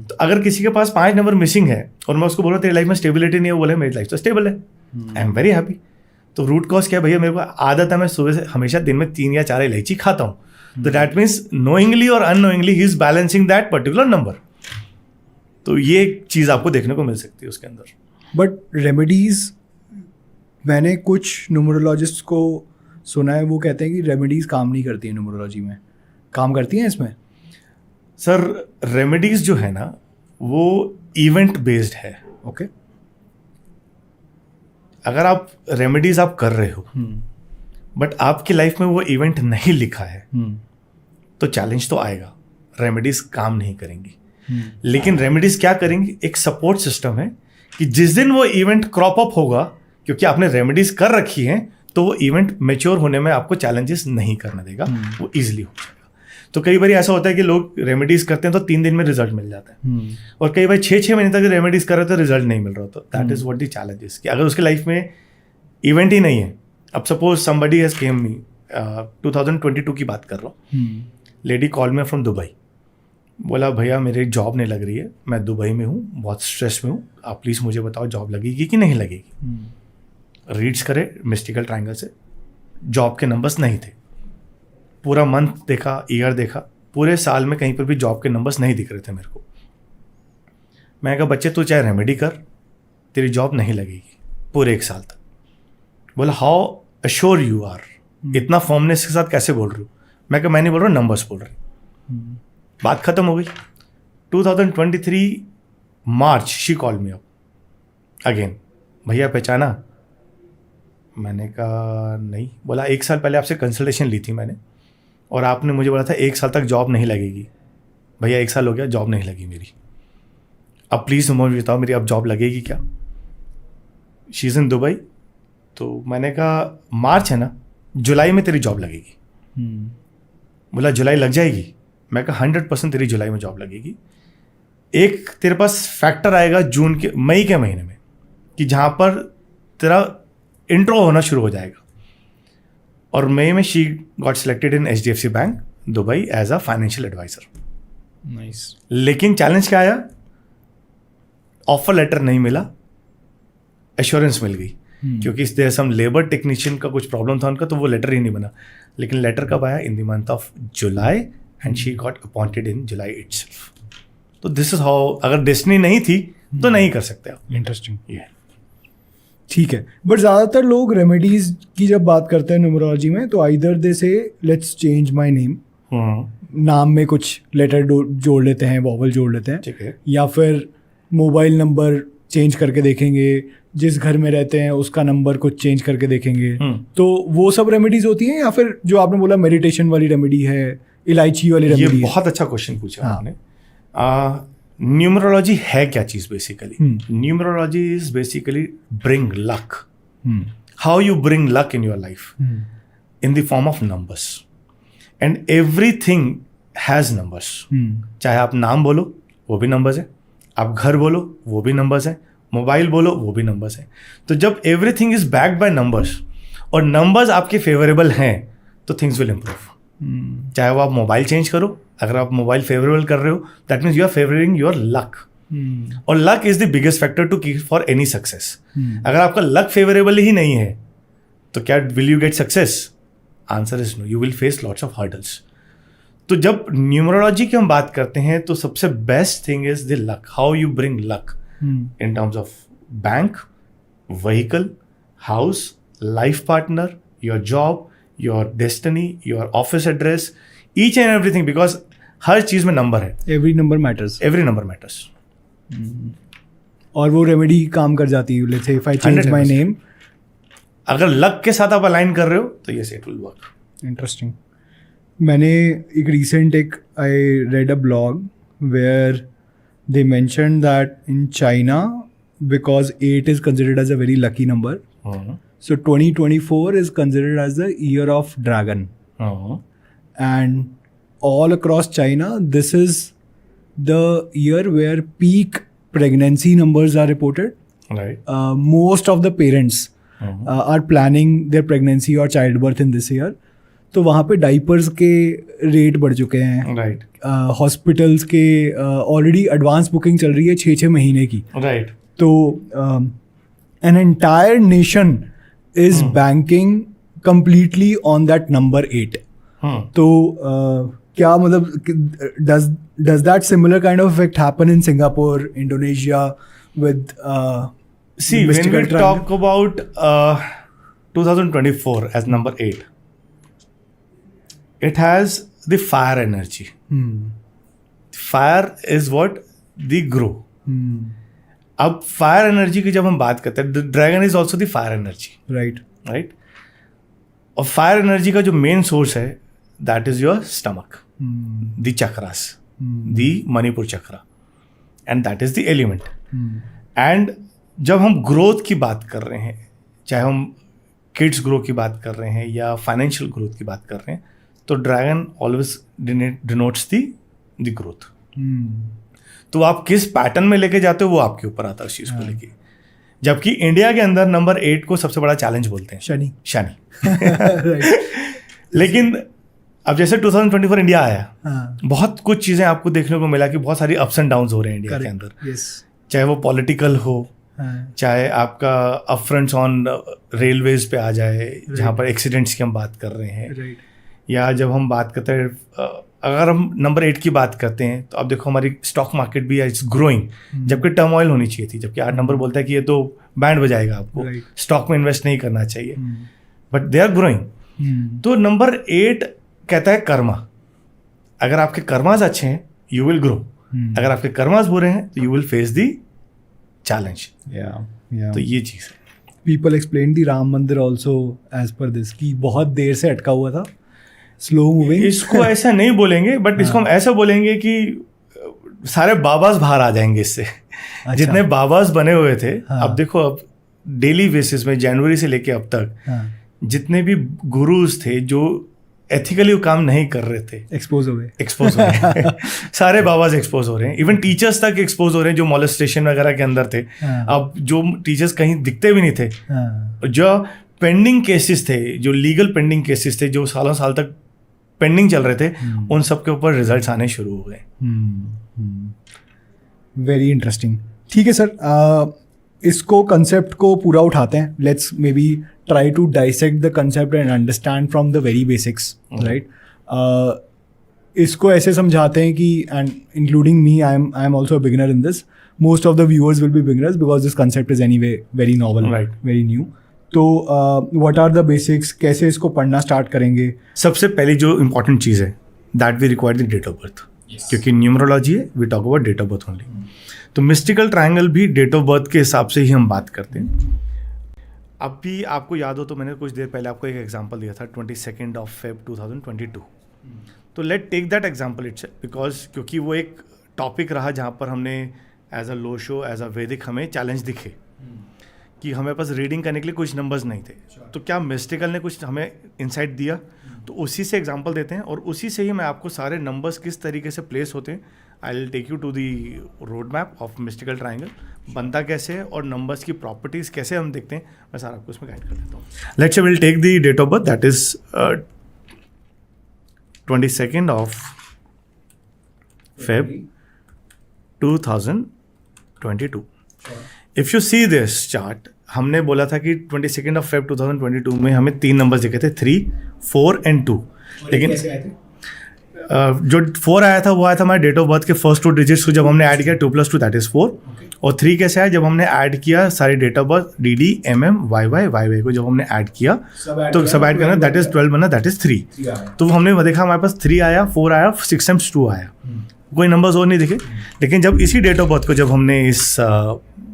तो अगर किसी के पास 5 नंबर मिसिंग है और मैं उसको बोल रहा तेरी लाइफ में स्टेबिलिटी नहीं है, वो बोले मेरी लाइफ तो स्टेबल है, आई एम वेरी हैप्पी। तो रूट कॉज क्या है भैया? मेरे को आदत है, मैं सुबह से हमेशा दिन में 3 या 4 इलायची खाता हूँ। तो दैट मीन्स नोइंगली और unknowingly he is balancing that particular number. तो ये चीज आपको देखने को मिल सकती है उसके अंदर। बट रेमेडीज, मैंने कुछ न्यूमरोलॉजिस्ट को सुना है वो कहते हैं कि रेमेडीज काम नहीं करती है न्यूमरोलॉजी में। काम करती हैं इसमें? सर रेमेडीज जो है ना वो इवेंट बेस्ड है। ओके। अगर आप रेमेडीज आप कर रहे हो बट आपकी लाइफ में वो इवेंट नहीं लिखा है तो चैलेंज तो आएगा, रेमेडीज काम नहीं करेंगी। लेकिन रेमेडीज क्या करेंगी? एक सपोर्ट सिस्टम है कि जिस दिन वो इवेंट क्रॉप अप होगा, क्योंकि आपने रेमेडीज कर रखी हैं, तो वो इवेंट मैच्योर होने में आपको चैलेंजेस नहीं करने देगा, वो इजीली हो जाएगा। तो कई बार ऐसा होता है कि लोग रेमेडीज करते हैं तो 3 दिन में रिजल्ट मिल जाता है, और कई बार 6 महीने तक रेमेडीज कर रहे तो रिजल्ट नहीं मिल रहा। तो that is what the challenges, कि अगर उसके लाइफ में इवेंट ही नहीं है। अब सपोज समबडी हैज केम मी, 2022 की बात कर रहा हूँ, lady call me from Dubai, बोला भैया मेरी जॉब नहीं लग रही है, मैं दुबई में हूँ, बहुत स्ट्रेस में हूँ, आप प्लीज़ मुझे बताओ जॉब लगेगी कि नहीं लगेगी। रीड्स करे मिस्टिकल ट्रायंगल से, जॉब के नंबर्स नहीं थे। पूरा मंथ देखा, ईयर देखा, पूरे साल में कहीं पर भी जॉब के नंबर्स नहीं दिख रहे थे मेरे को। मैं कहा बच्चे तू चाहे रेमेडी कर, तेरी जॉब नहीं लगेगी पूरे 1 साल तक। बोला हाउ अश्योर यू आर, इतना फॉर्मनेस के साथ कैसे बोल रही हूँ? मैं कहा मैं नहीं बोल रहा, नंबर्स बोल रही। बात खत्म हो गई। 2023 March she call me up again, भैया पहचाना? मैंने कहा नहीं। बोला 1 साल पहले आपसे कंसल्टेशन ली थी मैंने और आपने मुझे बोला था 1 साल तक जॉब नहीं लगेगी। भैया 1 साल हो गया, जॉब नहीं लगी मेरी। अब प्लीज़ मुझे बताओ मेरी अब जॉब लगेगी क्या? She is in Dubai. तो मैंने कहा मार्च है ना, जुलाई में तेरी जॉब लगेगी। बोला जुलाई लग जाएगी? मैं कहा 100% तेरी जुलाई में जॉब लगेगी। एक तेरे पास फैक्टर आएगा मई के महीने में कि जहाँ पर तेरा इंट्रो होना शुरू हो जाएगा। और मई में she got selected in HDFC bank Dubai as a financial advisor. Nice. लेकिन चैलेंज क्या आया? ऑफर लेटर नहीं मिला, एश्योरेंस मिल गई, क्योंकि देयर सम लेबर टेक्नीशियन का कुछ प्रॉब्लम था उनका, तो वो लेटर ही नहीं बना। लेकिन लेटर कब आया? In the month of July, and she got appointed in July itself. तो दिस इज हाउ, अगर डेस्टिनी नहीं थी तो नहीं कर सकते आप इंटरेस्टिंग। ये। ठीक है, बट ज़्यादातर लोग रेमेडीज की जब बात करते हैं न्यूमरोलॉजी में तो आइदर दे से लेट्स चेंज माय नेम, नाम में कुछ लेटर जोड़ लेते हैं, वॉवल जोड़ लेते हैं, ठीक है, या फिर मोबाइल नंबर चेंज करके देखेंगे, जिस घर में रहते हैं उसका नंबर कुछ चेंज करके देखेंगे। तो वो सब रेमेडीज होती हैं, या फिर जो आपने बोला मेडिटेशन वाली रेमेडी है, इलायची वाली ये रेमेडी है? बहुत अच्छा क्वेश्चन पूछा हाँ। आपने। न्यूमरोलॉजी है क्या चीज basically? Numerology is basically bring luck. How you bring luck in your life in the form of numbers, and everything has numbers. चाहे आप नाम बोलो वो भी नंबर्स है, आप घर बोलो वो भी नंबर्स है, मोबाइल बोलो वो भी नंबर्स है। तो जब everything is backed by numbers और नंबर्स आपके फेवरेबल हैं तो थिंग्स विल इम्प्रूव। चाहे वो आप मोबाइल चेंज करो, अगर आप मोबाइल फेवरेबल कर रहे हो that means you are favouring your luck. और luck is the biggest factor to keep for any success. अगर आपका लक फेवरेबल ही नहीं है तो क्या will you get success? Answer is no, you will face lots of hurdles. तो जब न्यूमरोलॉजी की हम बात करते हैं तो सबसे best thing is the luck, how you bring luck in terms of bank, vehicle, house, life partner, your job, your destiny, your office address, each and everything, because हर चीज में नंबर है। Every number matters. Every number matters. और वो remedy काम कर जाती है। Let's say if I change my 100%. Name, अगर लक के साथ आप अलाइन कर रहे हो तो yes it will work. Interesting. मैंने एक I read a blog where they mention that in China, because 8 is considered as a very lucky number, so 2024 is considered as the year of dragon. And all across China, this is the year where peak pregnancy numbers are reported. Right. Most of the parents are planning their pregnancy or childbirth in this year. तो वहाँ पे diapers के rate बढ़ चुके हैं। Right. Hospitals के already advance booking चल रही है 6-6 महीने की। Right. तो an entire nation is banking completely on that number 8. तो क्या मतलब does that similar kind of effect happen in Singapore, Indonesia with See, when mystical we talk about 2024 as number 8, it has the fire energy. Fire is what? The grow. अब fire energy की जब हम बात करते हैं, dragon is also the fire energy. Right. और fire energy का जो मेन सोर्स है that is your stomach, the chakras, the Manipur chakra, and that is the element. And जब हम ग्रोथ की बात कर रहे हैं, चाहे हम किड्स ग्रोथ की बात कर रहे हैं या फाइनेंशियल ग्रोथ की बात कर रहे हैं, तो dragon always denotes the growth. तो आप किस पैटर्न में लेके जाते हो वो आपके ऊपर आता है उस चीज को लेके। जबकि इंडिया के अंदर नंबर 8 को सबसे बड़ा चैलेंज बोलते हैं, शनि। लेकिन अब जैसे 2024 इंडिया आया, बहुत कुछ चीजें आपको देखने को मिला कि बहुत सारी अप्स एंड डाउन्स हो रहे हैं इंडिया के अंदर। चाहे वो पॉलिटिकल हो, चाहे आपका अपफ्रंट्स ऑन रेलवेज पे आ जाए जहाँ पर एक्सीडेंट्स की हम बात कर रहे हैं, या जब हम बात करते हैं, अगर हम नंबर 8 की बात करते हैं तो अब देखो हमारी स्टॉक मार्केट भी इट्स ग्रोइंग, जबकि टर्मोइल होनी चाहिए थी। जबकि 8 नंबर बोलता है कि ये तो बैंड बजाएगा, आपको स्टॉक में इन्वेस्ट नहीं करना चाहिए, बट दे आर ग्रोइंग। तो नंबर 8 कहता है कर्मा। अगर आपके कर्मास अच्छे हैं यू विल ग्रो, अगर आपके कर्मास बुरे हैं तो you will face the challenge. तो ये चीज़ है। पीपल एक्सप्लेन दी राम मंदिर ऑल्सो एज पर दिस की बहुत देर से अटका हुआ था, स्लो मूविंग। इसको ऐसा नहीं बोलेंगे, बट इसको हम ऐसा बोलेंगे कि सारे बाबास बाहर आ जाएंगे इससे। अच्छा। जितने बाबास बने हुए थे, अब देखो अब डेली बेसिस में जनवरी से लेके अब तक जितने भी गुरुज थे जो एथिकली वो काम नहीं कर रहे थे, एक्सपोज हो गए। सारे बाबास एक्सपोज हो रहे हैं, इवन टीचर्स तक एक्सपोज हो रहे हैं जो मॉलेस्टेशन वगैरह के अंदर थे। अब जो टीचर्स कहीं दिखते भी नहीं थे, जो पेंडिंग केसेस थे, जो लीगल पेंडिंग केसेस थे, जो सालों साल तक पेंडिंग चल रहे थे, उन सब के ऊपर रिजल्ट्स आने शुरू हो गए। Very interesting. ठीक है सर, इसको कंसेप्ट को पूरा उठाते हैं। Let's maybe try to dissect the concept and understand from the very basics, right. इसको ऐसे समझाते हैं कि, and including me, I am also a beginner in this, most of the viewers will be beginners because this concept is anyway very novel, Right. very new. तो what are the basics, कैसे इसको पढ़ना start करेंगे? सबसे पहली जो important चीज़ है that we require the date of birth, क्योंकि न्यूमरोलॉजी है, we talk about date of birth only. तो मिस्टिकल ट्रायंगल भी डेट ऑफ बर्थ के हिसाब से ही हम बात करते हैं. अब भी आपको याद हो तो मैंने कुछ देर पहले आपको एक एग्जांपल दिया था 22 Feb 2022. तो let take that example it's because क्योंकि वो एक टॉपिक रहा जहाँ पर हमने as a low show as a Vedic हमें चैलेंज दिखे कि हमें पास रीडिंग करने के लिए कुछ नंबर्स नहीं थे. तो क्या मिस्टिकल ने कुछ हमें इंसाइट दिया, तो उसी से एग्जांपल देते हैं और उसी से ही मैं आपको सारे नंबर्स किस तरीके से प्लेस होते हैं. I will take you to the road map of mystical triangle, बनता कैसे है और नंबर्स की प्रॉपर्टीज़ कैसे हम देखते हैं, मैं सारा आपको उसमें गाइड कर देता हूँ. Let's will take the date of birth that is 22 Feb 2022. If you see this chart, हमने बोला था कि 22 Feb 2022 में हमें 3 नंबर्स दिखे थे, 3, 4 and 2. लेकिन जो 4 आया था वो आया था हमारे डेट ऑफ बर्थ के फर्स्ट 2 डिजिट्स को जब हमने ऐड किया 2 + 2 दैट इज 4. और 3 कैसे आया, जब हमने ऐड किया सारे date of birth DD MM YY को जब हमने ऐड किया तो सब ऐड करना दैट इज 12 बना दैट इज 3. तो हमने देखा हमारे पास 3 आया, 4 आया, 6 times 2 आया, कोई नंबर्स और नहीं दिखे. लेकिन जब इसी डेट ऑफ बर्थ को जब हमने इस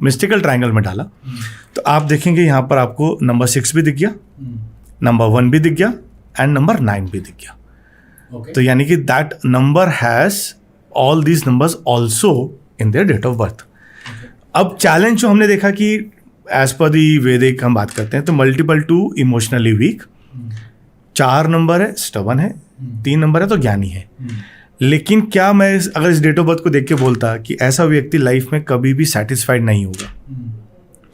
मिस्टिकल ट्रायंगल में डाला तो आप देखेंगे यहाँ पर आपको नंबर 6 भी दिख गया, नंबर 1 भी दिख गया एंड नंबर 9 भी दिख गया. तो यानी कि that number has all these numbers also in their date of birth. अब चैलेंज जो हमने देखा कि एज पर दी वैदिक हम बात करते हैं तो multiple two emotionally weak, 4 number है स्टबन है, 3 नंबर है तो ज्ञानी है. लेकिन क्या मैं अगर इस डेट ऑफ बर्थ को देख के बोलता कि ऐसा व्यक्ति लाइफ में कभी भी सेटिस्फाइड नहीं होगा,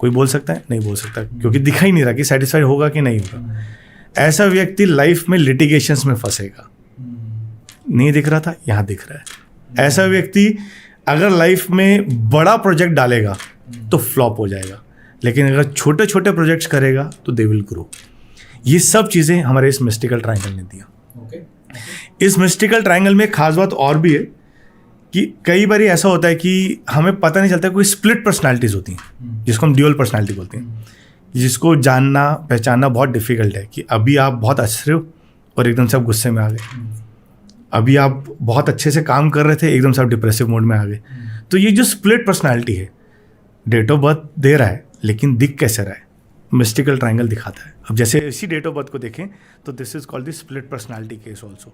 कोई बोल सकता है? नहीं बोल सकता, क्योंकि दिखा ही नहीं रहा कि सेटिस्फाइड होगा कि नहीं होगा. ऐसा व्यक्ति लाइफ में लिटिगेशंस में फंसेगा, नहीं दिख रहा था, यहाँ दिख रहा है. ऐसा व्यक्ति अगर लाइफ में बड़ा प्रोजेक्ट डालेगा तो फ्लॉप हो जाएगा, लेकिन अगर छोटे छोटे प्रोजेक्ट्स करेगा तो दे विल ग्रो. ये सब चीज़ें हमारे इस मिस्टिकल ट्रायंगल ने दिया. इस मिस्टिकल ट्रायंगल में एक खास बात और भी है कि कई बार ऐसा होता है कि हमें पता नहीं चलता, कोई स्प्लिट पर्सनालिटीज़ होती हैं जिसको हम ड्यूअल पर्सनालिटी बोलते हैं, जिसको जानना पहचानना बहुत डिफिकल्ट है. कि अभी आप बहुत अच्छे हो और एकदम से आप गुस्से में आ गए, अभी आप बहुत अच्छे से काम कर रहे थे एकदम से आप डिप्रेसिव मोड में आ गए. तो ये जो स्प्लिट पर्सनालिटी है, डेट ऑफ बर्थ दे रहा है लेकिन दिख कैसे रहा है, मिस्टिकल ट्रायंगल दिखाता है. अब जैसे इसी डेट ऑफ बर्थ को देखें तो this is called the split personality case also,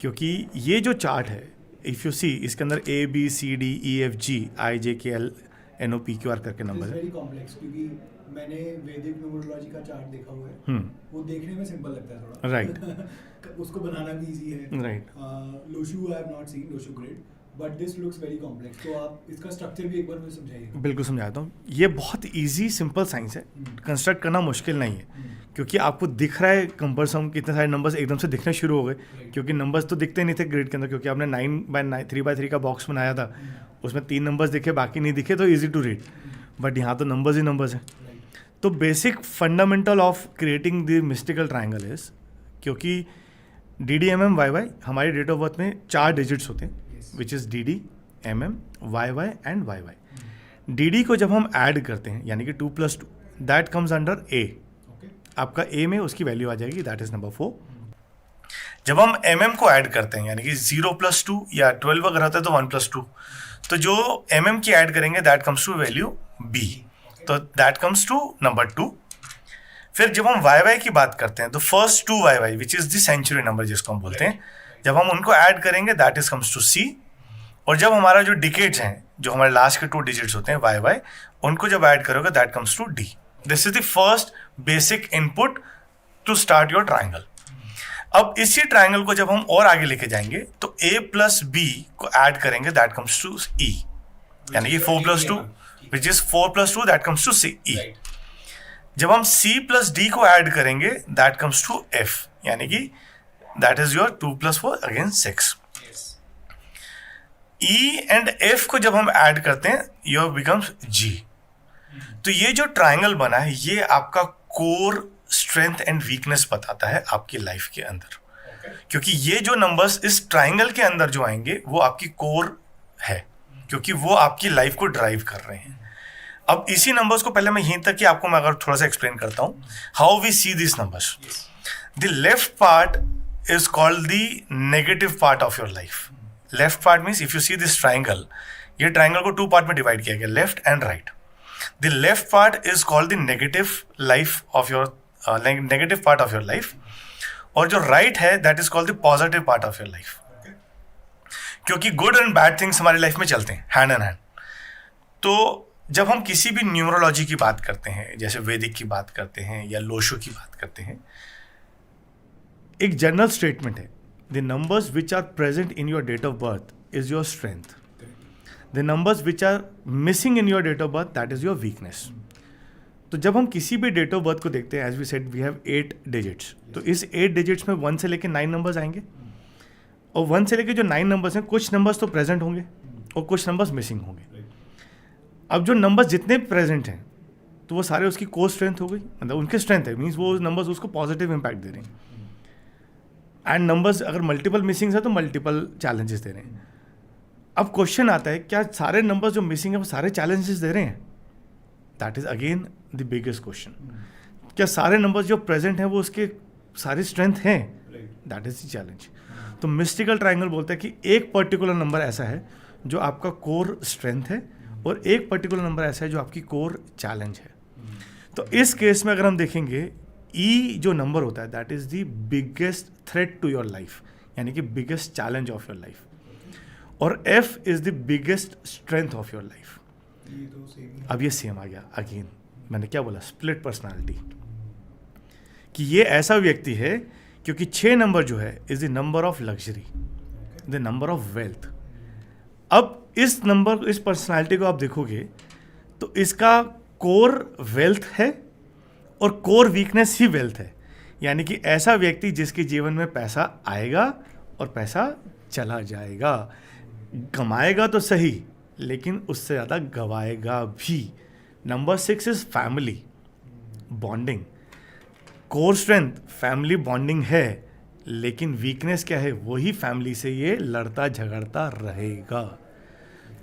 क्योंकि ये जो चार्ट है इफ़ यू सी इसके अंदर ABCDEFGIJKLNOPQR करके नंबर है. क्योंकि मैंने वैदिक न्यूमरोलॉजी का चार्ट देखा हुआ है, वो देखने में सिंपल लगता है थोड़ा, राइट. उसको बनाना भी इजी है, right. Lo Shu I have not seen Lo Shu grid, but this looks very complex. तो आप इसका स्ट्रक्चर भी एक बार मुझे समझाइए. बिल्कुल समझाता हूँ. ये बहुत इजी सिंपल साइंस है, कंस्ट्रक्ट करना मुश्किल नहीं है, क्योंकि आपको दिख रहा है कंपल्सम कितने सारे नंबर्स एकदम से दिखने शुरू हो गए. क्योंकि नंबर्स तो दिखते नहीं थे ग्रिड के अंदर, क्योंकि आपने 3x3 का बॉक्स बनाया था, उसमें 3 नंबर्स दिखे बाकी नहीं दिखे, तो ईजी टू रीड. बट यहाँ तो नंबर्स ही नंबर्स हैं. तो basic fundamental of creating the mystical triangle is, क्योंकि DD MM YY हमारी डेट ऑफ बर्थ में 4 डिजिट्स होते हैं, which is DD MM YY and YY. DD को जब हम ऐड करते हैं यानी कि 2 + 2 दैट कम्स अंडर A. आपका A में उसकी वैल्यू आ जाएगी दैट इज नंबर 4. जब हम MM को ऐड करते हैं यानी कि 0 + 2 या 12 अगर होता है तो 1 + 2, तो जो MM की ऐड करेंगे that comes to value B, तो दैट कम्स टू नंबर 2. फिर जब हम YY की बात करते हैं तो first 2 YY which is the century number जिसको हम बोलते हैं, जब हम उनको ऐड करेंगे that is comes to C. और जब हमारा जो डिकेड्स हैं, जो हमारे लास्ट के 2 डिजिट्स होते हैं YY, उनको जब ऐड करोगे that comes to D. This is the first basic input to start your triangle. अब इसी ट्रायंगल को जब हम और आगे लेके जाएंगे तो A + B को ऐड करेंगे दैट कम्स टू E, यानी कि 4 + 2 which is 4 + 2 that comes to C E. जब हम C + D को ऐड करेंगे दैट कम्स टू F, यानी कि that is your 2 + 4 again 6. E and F को जब हम ऐड करते हैं योर बिकम्स G. तो ये जो ट्रायंगल बना है ये आपका कोर स्ट्रेंथ एंड वीकनेस बताता है आपकी लाइफ के अंदर, क्योंकि ये जो नंबर्स इस ट्रायंगल के अंदर जो आएंगे वो आपकी कोर है, क्योंकि वो आपकी लाइफ को ड्राइव कर रहे हैं। अब इसी नंबर्स को पहले मैं यहीं तक कि आपको मैं अगर थोड़ा सा एक्सप्लेन करता हूँ how we see this numbers. The left part is called the negative part of your life. Left part means if you see this triangle, ये ट्राइंगल को 2 पार्ट में डिवाइड किया गया, left and right. The left part is called the negative life of your negative part of your life, और जो right है that is called the positive part of your life. क्योंकि good and bad things हमारी life में चलते हैं hand in hand. तो जब हम किसी भी न्यूमरोलॉजी की बात करते हैं, जैसे वैदिक की बात करते हैं या लोशो की बात करते हैं, एक जनरल स्टेटमेंट है, the numbers which are present in your date of birth is your strength, the numbers which are missing in your date of birth that is your weakness. तो जब हम किसी भी डेट ऑफ बर्थ को देखते हैं, as we said we have 8 digits, तो इस 8 डिजिट्स में 1 से लेके 9 नंबर्स आएंगे, और 1 से लेके जो 9 नंबर्स हैं, कुछ नंबर्स तो प्रेजेंट होंगे और कुछ नंबर्स मिसिंग होंगे। अब जो नंबर्स जितने प्रेजेंट हैं तो वो सारे उसकी कोर स्ट्रेंथ हो गई, मतलब उनके स्ट्रेंथ है, मीन्स वो नंबर्स उसको पॉजिटिव इम्पैक्ट दे रहे हैं। एंड नंबर्स अगर मल्टीपल मिसिंग्स है तो मल्टीपल चैलेंजेस दे रहे हैं। अब क्वेश्चन आता है, क्या सारे नंबर्स जो मिसिंग है वो सारे चैलेंजेस दे रहे हैं? That is again the biggest question. क्या सारे नंबर्स जो प्रेजेंट हैं वो उसके सारी स्ट्रेंथ हैं? That is the challenge. तो मिस्टिकल ट्रायंगल बोलता है कि एक पर्टिकुलर नंबर ऐसा है जो आपका कोर स्ट्रेंथ है, और एक पर्टिकुलर नंबर ऐसा है जो आपकी कोर चैलेंज है। तो इस केस में अगर हम देखेंगे, ई जो नंबर होता है that is the biggest threat to your life, यानी कि biggest challenge of your life, और F is the biggest strength of your life. अब ये सेम आ गया अगेन, मैंने क्या बोला, स्प्लिट पर्सनालिटी, कि ये ऐसा व्यक्ति है क्योंकि 6 नंबर जो है is the number of luxury, the number of wealth. अब इस नंबर, इस पर्सनालिटी को आप देखोगे तो इसका कोर वेल्थ है और कोर वीकनेस ही वेल्थ है, यानी कि ऐसा व्यक्ति जिसके जीवन में पैसा आएगा और पैसा चला जाएगा, कमाएगा तो सही लेकिन उससे ज़्यादा गवाएगा भी। Number 6 is family bonding. Core strength family bonding है, लेकिन वीकनेस क्या है, वही फैमिली से ये लड़ता झगड़ता रहेगा।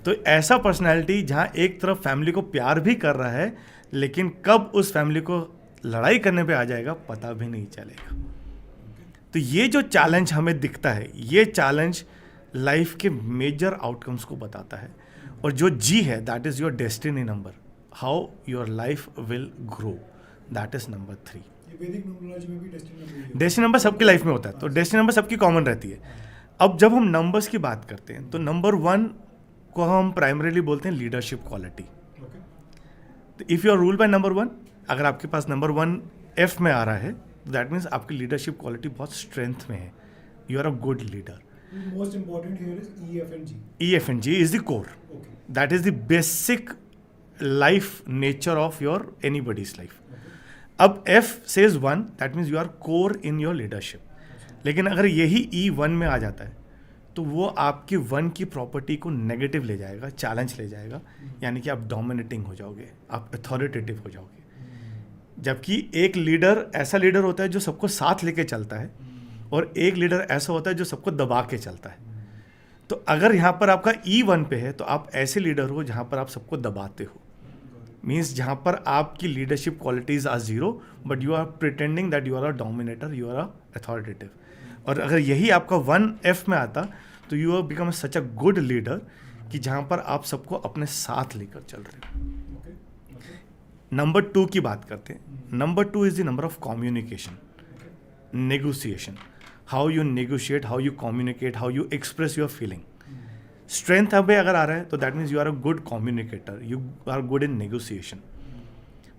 तो ऐसा पर्सनैलिटी जहाँ एक तरफ फैमिली को प्यार भी कर रहा है, लेकिन कब उस फैमिली को लड़ाई करने पे आ जाएगा पता भी नहीं चलेगा। तो ये जो चैलेंज हमें दिखता है, ये चैलेंज लाइफ के मेजर आउटकम्स को बताता है। और जो जी है that is your destiny number, how your life will grow, that is number 3। Destiny number सबकी लाइफ में होता है, तो डेस्टिनी नंबर सबकी कॉमन रहती है। अब जब हम नंबर्स की बात करते हैं तो नंबर 1 को हम प्राइमरीली बोलते हैं लीडरशिप क्वालिटी। तो if you are rule by number 1, अगर आपके पास नंबर 1 एफ में आ रहा है तो दैट मीन्स आपकी लीडरशिप क्वालिटी बहुत स्ट्रेंथ में है, you are a good leader. Most important here is E, F and G. E, F and G is the core. Okay. That is the basic life nature of your anybody's life. अब F says 1, that means you are core in your leadership. लेकिन अगर यही E1 में आ जाता है तो वो आपकी 1 की प्रॉपर्टी को नेगेटिव ले जाएगा, चैलेंज ले जाएगा, यानी कि आप डोमिनेटिंग हो जाओगे, आप अथॉरिटेटिव हो जाओगे। जबकि एक लीडर ऐसा लीडर होता है जो सबको साथ लेके चलता है, और एक लीडर ऐसा होता है जो सबको दबा के चलता है। तो अगर यहाँ पर आपका E1 पे है तो आप ऐसे लीडर हो जहाँ पर आप सबको दबाते हो, मीन्स जहाँ पर आपकी leadership qualities are 0 but you are pretending that you are a dominator, you are a authoritative. और अगर यही आपका 1F में आता तो you are become such a good leader कि जहाँ पर आप सबको अपने साथ लेकर चल रहे हो। नंबर 2 की बात करते हैं। Number 2 is the number of communication, negotiation, how you negotiate, how you communicate, how you express your feeling. Strength अब अगर आ रहा है तो that means you are a good communicator, you are good in negotiation.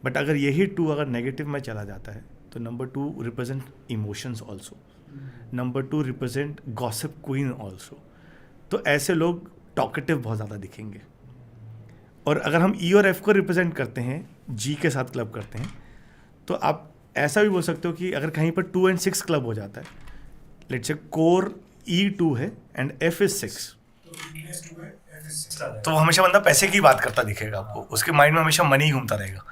But अगर यही 2 अगर negative में चला जाता है तो number 2 represent emotions also, number 2 represent gossip queen also. तो ऐसे लोग टॉकेटिव बहुत ज़्यादा दिखेंगे। और अगर हम ई और एफ को रिप्रेजेंट करते हैं, जी के साथ क्लब करते हैं, तो आप ऐसा भी बोल सकते हो कि अगर कहीं पर 2 and 6 क्लब हो जाता है, लेट्स से कोर E2 है एंड F is 6, तो हमेशा बंदा पैसे की बात करता दिखेगा आपको, उसके माइंड में हमेशा मनी घूमता रहेगा,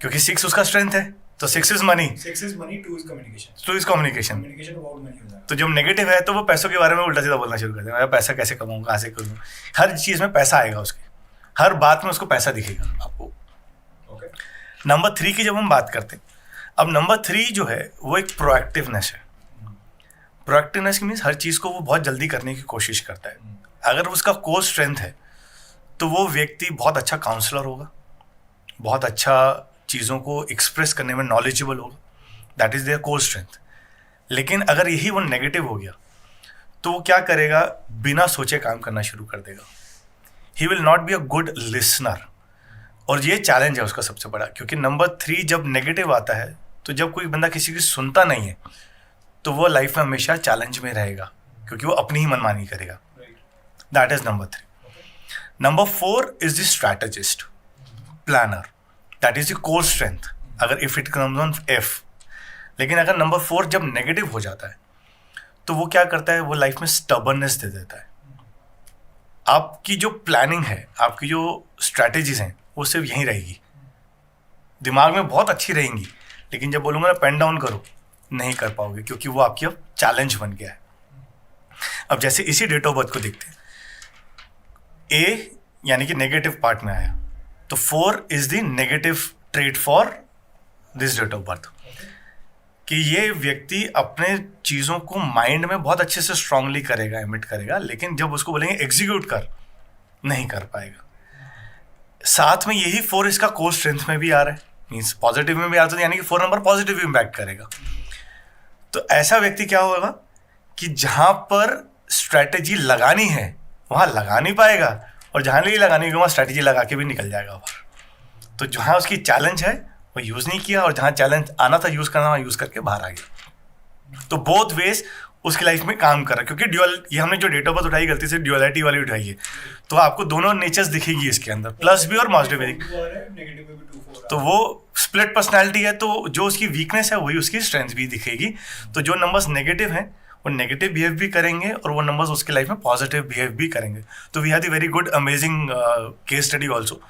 क्योंकि 6 उसका स्ट्रेंथ है, तो 6 is money, 6 is money, 2 is communication. 2 is communication. Communication about money हो जाएगा. तो जब नेगेटिव है तो वो पैसों के बारे में उल्टा सीधा बोलना शुरू कर देगा, मैं पैसा कैसे कमाऊँ, कहाँ से करूँ, हर चीज़ में पैसा आएगा उसके, हर बात में उसको पैसा दिखेगा आपको। Okay. नंबर 3 की जब हम बात करते हैं, अब नंबर 3 जो है वो एक प्रोएक्टिवनेस है। प्रोएक्टिवनेस मीन्स हर चीज़ को वो बहुत जल्दी करने की कोशिश करता है। अगर उसका कोर स्ट्रेंथ है तो वो व्यक्ति बहुत अच्छा काउंसलर होगा, बहुत अच्छा चीज़ों को एक्सप्रेस करने में नॉलेजेबल होगा, that is there core strength. लेकिन अगर यही वो नेगेटिव हो गया तो वो क्या करेगा, बिना सोचे काम करना शुरू कर देगा। He will not be a good listener, और ये चैलेंज है उसका सबसे बड़ा, क्योंकि नंबर 3 जब नेगेटिव आता है तो जब कोई बंदा किसी की सुनता नहीं है तो वो लाइफ में हमेशा चैलेंज में रहेगा, क्योंकि वो अपनी ही मनमानी करेगा। That is number 3। Number 4 is the strategist, planner, that is the core strength अगर if it comes on F. लेकिन अगर नंबर 4 जब नेगेटिव हो जाता है तो वो क्या करता है, वो लाइफ में स्टबर्ननेस दे देता है। आपकी जो प्लानिंग है, आपकी जो स्ट्रैटेजीज हैं, वो सिर्फ यहीं रहेगी, दिमाग में बहुत अच्छी रहेंगी, लेकिन जब बोलूँगा ना पेन डाउन करो, नहीं कर पाओगे, क्योंकि वो आपकी अब चैलेंज बन गया है। अब जैसे इसी डेट ऑफ बर्थ को देखते हैं, ए यानी कि नेगेटिव पार्ट में आया, तो 4 is the negative trait for this date of birth, कि ये व्यक्ति अपने चीज़ों को माइंड में बहुत अच्छे से स्ट्रांगली करेगा, एमिट करेगा, लेकिन जब उसको बोलेंगे एग्जीक्यूट कर, नहीं कर पाएगा। साथ में यही 4 इसका कोर स्ट्रेंथ में भी आ रहा है, मीन्स पॉजिटिव में भी आ रहा है, यानी कि 4 नंबर पॉजिटिव इम्पैक्ट करेगा। तो ऐसा व्यक्ति क्या होगा कि जहाँ पर स्ट्रैटेजी लगानी है वहाँ लगा नहीं पाएगा, और जहाँ नहीं लगानी है वहाँ स्ट्रैटेजी लगा के भी निकल जाएगा बाहर। तो जहाँ उसकी चैलेंज है वो यूज़ नहीं किया, और जहाँ चैलेंज आना था यूज़ करना, वहाँ यूज़ करके बाहर आ गया। तो बोथ वेज उसकी लाइफ में काम कर रहा है, क्योंकि ड्यूअल, ये हमने जो डेट ऑफ बर्थ उठाई गलती से ड्यूअलिटी वाली उठाई है, तो आपको दोनों नेचर्स दिखेगी इसके अंदर, प्लस भी और माइनस भी। तो वो स्प्लिट पर्सनैलिटी है, तो जो उसकी वीकनेस है वही उसकी स्ट्रेंथ भी दिखेगी। तो जो नंबर्स नेगेटिव हैं वो नेगेटिव बिहेव भी करेंगे, और वो नंबर्स उसके लाइफ में पॉजिटिव बिहेव भी करेंगे। तो we have the very good amazing case study also,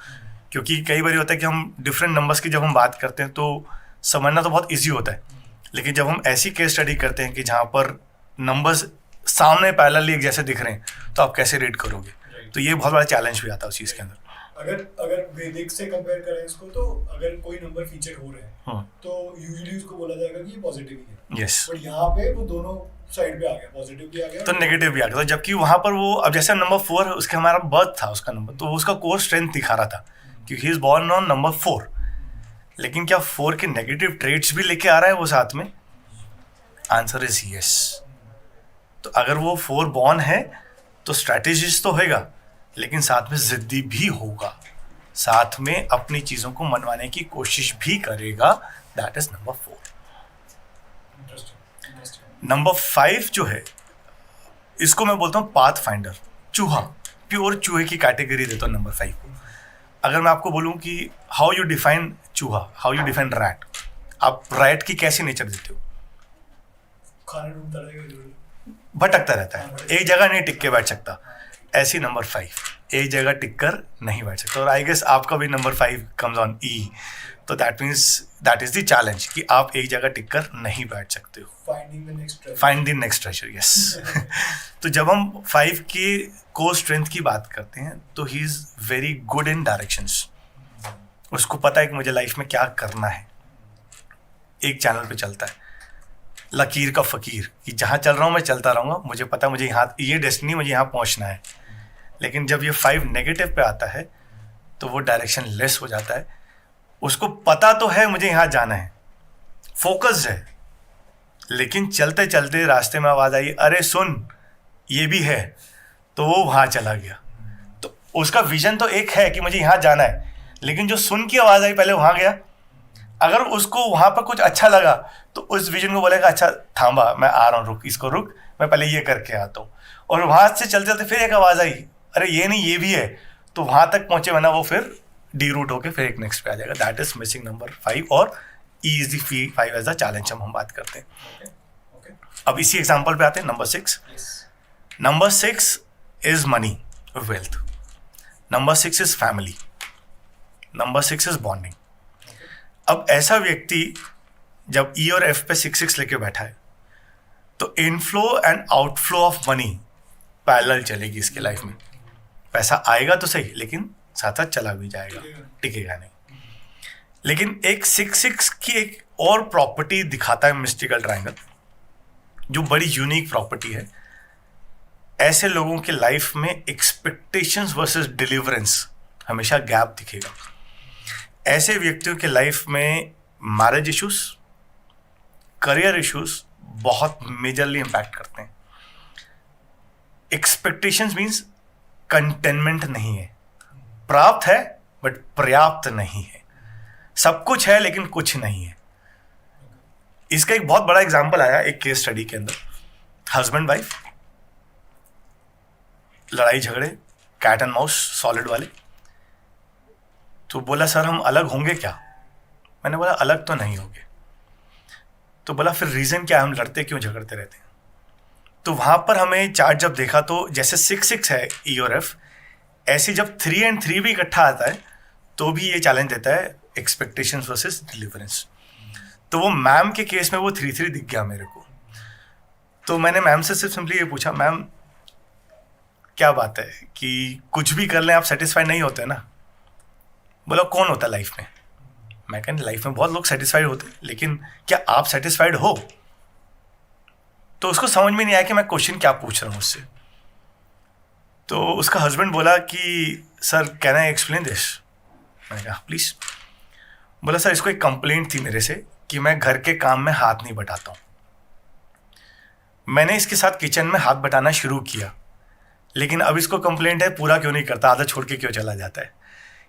क्योंकि कई बार होता है कि हम डिफरेंट नंबर्स की जब हम बात करते हैं तो समझना तो बहुत ईजी होता है, लेकिन जब हम ऐसी केस स्टडी करते हैं कि जहाँ पर नंबर्स सामने पैरेलली एक जैसे दिख रहे हैं, तो आप कैसे रेट करोगे, तो ये बहुत बड़ा चैलेंज भी आता है उस चीज़ के अंदर। अगर वैदिक से कंपेयर करें इसको, तो अगर कोई नंबर फीचर हो रहे हैं तो यूजुअली उसको बोला जाएगा कि ये पॉजिटिव ही है। यस। बट यहाँ पे वो दोनों साइड पे आ गया, पॉजिटिव भी आ गया तो नेगेटिव भी आ गया, तो जबकि वहाँ पर वो, अब जैसे नंबर 4 उसके हमारा बर्थ था उसका नंबर, तो उसका कोर स्ट्रेंथ दिखा रहा था क्योंकि he is born on number 4। लेकिन क्या 4 के नेगेटिव ट्रेट्स भी लेके आ रहा है वो साथ में? Answer is yes. तो अगर वो 4 बॉर्न है तो स्ट्रैटेजिस्ट तो होगा, लेकिन साथ में जिद्दी भी होगा, साथ में अपनी चीज़ों को मनवाने की कोशिश भी करेगा। That is number 4। नंबर 5 जो है, इसको मैं बोलता हूँ पाथ फाइंडर, चूहा, प्योर चूहे की कैटेगरी देता हूँ नंबर 5 को। अगर मैं आपको बोलूँ कि हाउ यू डिफाइन चूहा, हाउ यू डिफाइन रैट, आप रैट की कैसी नेचर देते हो? खाना ढूंढता रहेगा, भटकता रहता है, एक जगह नहीं टिक के बैठ सकता। ऐसी नंबर 5 एक जगह टिक कर नहीं बैठ सकता। और आई गेस आपका भी नंबर 5 कम्स ऑन ई, तो that means that is the challenge कि आप एक जगह टिक कर नहीं बैठ सकते हो। Find the next treasure, yes. तो जब हम 5 के कोर स्ट्रेंथ की बात करते हैं तो he is very good in directions. उसको पता है कि मुझे लाइफ में क्या करना है, एक चैनल पे चलता है, लकीर का फकीर, कि जहाँ चल रहा हूँ मैं चलता रहूँगा, मुझे पता है मुझे यहाँ, ये डेस्टिनी, मुझे यहाँ पहुँचना है। लेकिन जब ये 5 नेगेटिव पे आता है तो वो डायरेक्शन लेस हो जाता है। उसको पता तो है मुझे यहाँ जाना है, फोकस्ड है, लेकिन चलते चलते रास्ते में आवाज़ आई, अरे सुन ये भी है, तो वो वहाँ चला गया। तो उसका विजन तो एक है कि मुझे यहाँ जाना है, लेकिन जो सुन की आवाज़ आई पहले वहाँ गया। अगर उसको वहाँ पर कुछ अच्छा लगा तो उस विजन को बोलेगा, अच्छा थांबा, मैं आ रहा हूँ, रुक, इसको रुक, मैं पहले ये करके आता हूँ। और वहाँ से चलते चलते फिर एक आवाज़ आई, अरे ये नहीं ये भी है, तो वहाँ तक पहुँचे, वरना वो फिर डी रूट होके फिर एक नेक्स्ट पे आ जाएगा। दैट इज मिसिंग नंबर 5, और E is the 5 as the challenge हम बात करते हैं। अब इसी एग्जाम्पल पे आते हैं number 6। Number 6 is money, wealth. Number 6 is family. Number 6 is bonding. अब ऐसा व्यक्ति जब ई और एफ पे 6-6 लेके बैठा है तो inflow and outflow of money parallel चलेगी इसके लाइफ में। पैसा आएगा तो सही, लेकिन साथ साथ चला भी जाएगा, टिकेगा नहीं। लेकिन एक 6-6 की एक और प्रॉपर्टी दिखाता है मिस्टिकल ट्रायंगल, जो बड़ी यूनिक प्रॉपर्टी है। ऐसे लोगों के लाइफ में एक्सपेक्टेशंस वर्सेस डिलीवरेंस हमेशा गैप दिखेगा। ऐसे व्यक्तियों के लाइफ में मैरिज इश्यूज, करियर इश्यूज बहुत मेजरली इंपैक्ट करते हैं। एक्सपेक्टेशंस मीन्स कंटेनमेंट नहीं है, प्राप्त है बट पर्याप्त नहीं है। सब कुछ है लेकिन कुछ नहीं है। इसका एक बहुत बड़ा एग्जांपल आया एक केस स्टडी के अंदर। हस्बैंड वाइफ, लड़ाई झगड़े, कैट एंड माउस सॉलिड वाले। तो बोला सर हम अलग होंगे क्या? मैंने बोला अलग तो नहीं होंगे। तो बोला फिर रीजन क्या, हम लड़ते क्यों, झगड़ते रहते हैं? तो वहां पर हमें चार्ट जब देखा तो जैसे 6-6 है ई और एफ, ऐसे जब 3 and 3 भी इकट्ठा आता है तो भी ये चैलेंज देता है एक्सपेक्टेशंस वर्सेस डिलीवरेंस। तो वो मैम के केस में वो 3-3 दिख गया मेरे को। तो मैंने मैम से सिर्फ सिंपली ये पूछा, मैम क्या बात है कि कुछ भी कर लें आप सेटिस्फाइड नहीं होते ना? बोला कौन होता है लाइफ में? मैं कहने लाइफ में बहुत लोग सेटिस्फाइड होते हैं, लेकिन क्या आप सेटिस्फाइड हो? तो उसको समझ में नहीं आया कि मैं क्वेश्चन क्या पूछ रहा हूँ उससे। तो उसका हस्बैंड बोला कि sir can I explain this? मैंने कहा प्लीज। बोला सर इसको एक कंप्लेंट थी मेरे से कि मैं घर के काम में हाथ नहीं बटाता हूँ। मैंने इसके साथ किचन में हाथ बटाना शुरू किया, लेकिन अब इसको कंप्लेंट है पूरा क्यों नहीं करता, आधा छोड़ के क्यों चला जाता है।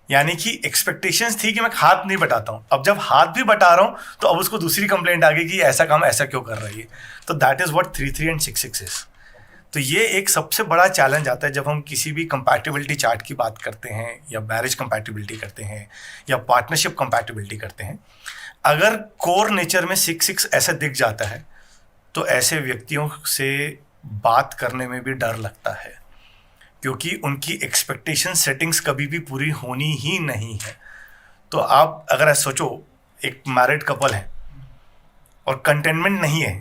यानी कि एक्सपेक्टेशंस थी कि मैं हाथ नहीं बटाता हूँ, अब जब हाथ भी बटा रहा हूँ तो अब उसको दूसरी कंप्लेंट आ गई कि ऐसा काम ऐसा क्यों कर रही है। तो that is what 3-3 and 6-6 is. तो ये एक सबसे बड़ा चैलेंज आता है जब हम किसी भी कंपैटिबिलिटी चार्ट की बात करते हैं, या मैरिज कंपैटिबिलिटी करते हैं, या पार्टनरशिप कंपैटिबिलिटी करते हैं। अगर कोर नेचर में 6-6 ऐसा दिख जाता है तो ऐसे व्यक्तियों से बात करने में भी डर लगता है, क्योंकि उनकी एक्सपेक्टेशन सेटिंग्स कभी भी पूरी होनी ही नहीं है। तो आप अगर ऐसा सोचो, एक मैरिड कपल है और कंटेनमेंट नहीं है,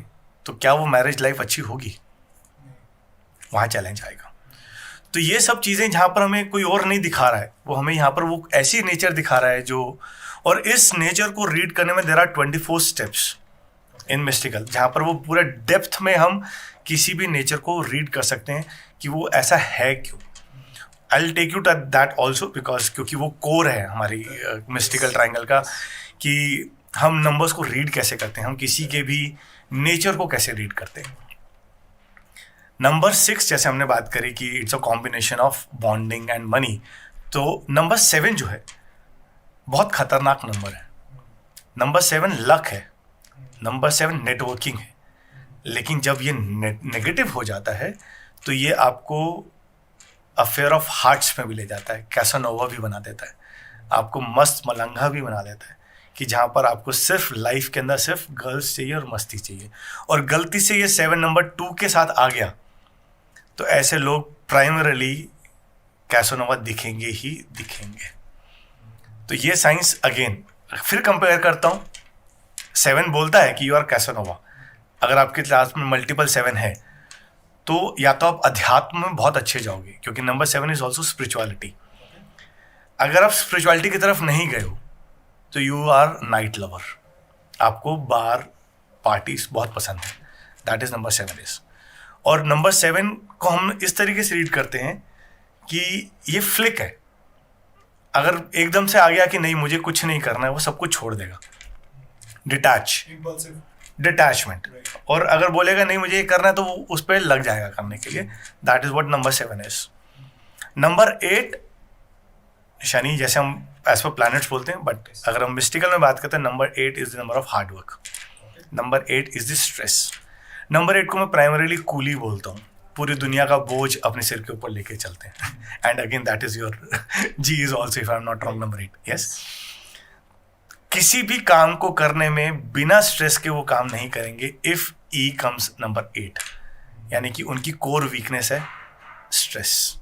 तो क्या वो मैरिज लाइफ अच्छी होगी? वहाँ चैलेंज आएगा। तो ये सब चीज़ें जहाँ पर हमें कोई और नहीं दिखा रहा है, वो हमें यहाँ पर वो ऐसी नेचर दिखा रहा है जो, और इस नेचर को रीड करने में there are 24 steps in mystical, जहाँ पर वो पूरा डेप्थ में हम किसी भी नेचर को रीड कर सकते हैं कि वो ऐसा है क्यों। I will take you to that also, because क्योंकि वो कोर है हमारी मिस्टिकल ट्रायंगल का, कि हम नंबर्स को रीड कैसे करते हैं, हम किसी के भी नेचर को कैसे रीड करते हैं। नंबर 6 जैसे हमने बात करी कि it's a combination of bonding and money, तो नंबर 7 जो है बहुत खतरनाक नंबर है। नंबर 7 लक है, नंबर 7 नेटवर्किंग है। लेकिन जब ये नेगेटिव हो जाता है तो ये आपको अफेयर ऑफ हार्ट्स में भी ले जाता है, कैसानोवा भी बना देता है, आपको मस्त मलंगा भी बना देता है, कि जहाँ पर आपको सिर्फ लाइफ के अंदर सिर्फ गर्ल्स चाहिए और मस्ती चाहिए। और गलती से ये 7 नंबर 2 के साथ आ गया तो ऐसे लोग प्राइमरली कैसानोवा दिखेंगे ही दिखेंगे। तो ये साइंस अगेन फिर कंपेयर करता हूँ, 7 बोलता है कि यू आर कैसानोवा। अगर आपके क्लास में मल्टीपल 7 है तो या तो आप अध्यात्म में बहुत अच्छे जाओगे, क्योंकि नंबर 7 इज ऑल्सो स्पिरिचुअलिटी। अगर आप स्पिरिचुअलिटी की तरफ नहीं गए हो तो यू आर नाइट लवर, आपको बार पार्टीज बहुत पसंद है, दैट इज नंबर 7 इज। और नंबर 7 को हम इस तरीके से रीड करते हैं कि ये फ्लिक है। अगर एकदम से आ गया कि नहीं मुझे कुछ नहीं करना है, वो सब कुछ छोड़ देगा, डिटैचमेंट। और अगर बोलेगा नहीं मुझे ये करना है तो वो उस पर लग जाएगा करने के लिए, that is what number 7 is. Number 8 Shani, जैसे हम एज पर प्लैनेट्स बोलते हैं, बट अगर हम मिस्टिकल में बात करते हैं, number 8 is the number of hard work, number 8 is the stress. Number 8 को मैं प्राइमरीली कूली बोलता हूँ, पूरी दुनिया का बोझ अपने सिर के ऊपर लेके चलते हैं। And again that is your G is also, if I am not wrong, number 8, yes. किसी भी काम को करने में बिना स्ट्रेस के वो काम नहीं करेंगे इफ ई कम्स नंबर 8, यानी कि उनकी कोर वीकनेस है स्ट्रेस।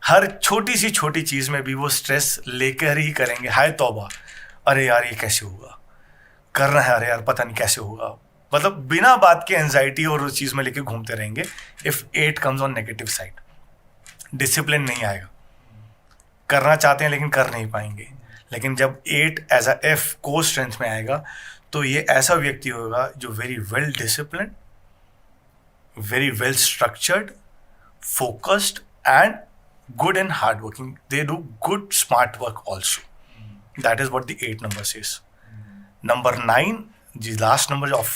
हर छोटी सी छोटी चीज में भी वो स्ट्रेस लेकर ही करेंगे। हाय तौबा, अरे यार ये कैसे होगा, कर रहे हैं, अरे यार पता नहीं कैसे होगा, मतलब बिना बात के एंजाइटी और उस चीज में लेके घूमते रहेंगे. If 8 comes on negative side, discipline नहीं आएगा, करना चाहते हैं लेकिन कर नहीं पाएंगे. लेकिन जब 8 एज अ एफ को स्ट्रेंथ में आएगा तो ये ऐसा व्यक्ति होगा जो very well discipline, very well structured, focused and good and hard working. They do good smart work also. That is what the 8 number says. Number 9, the last number of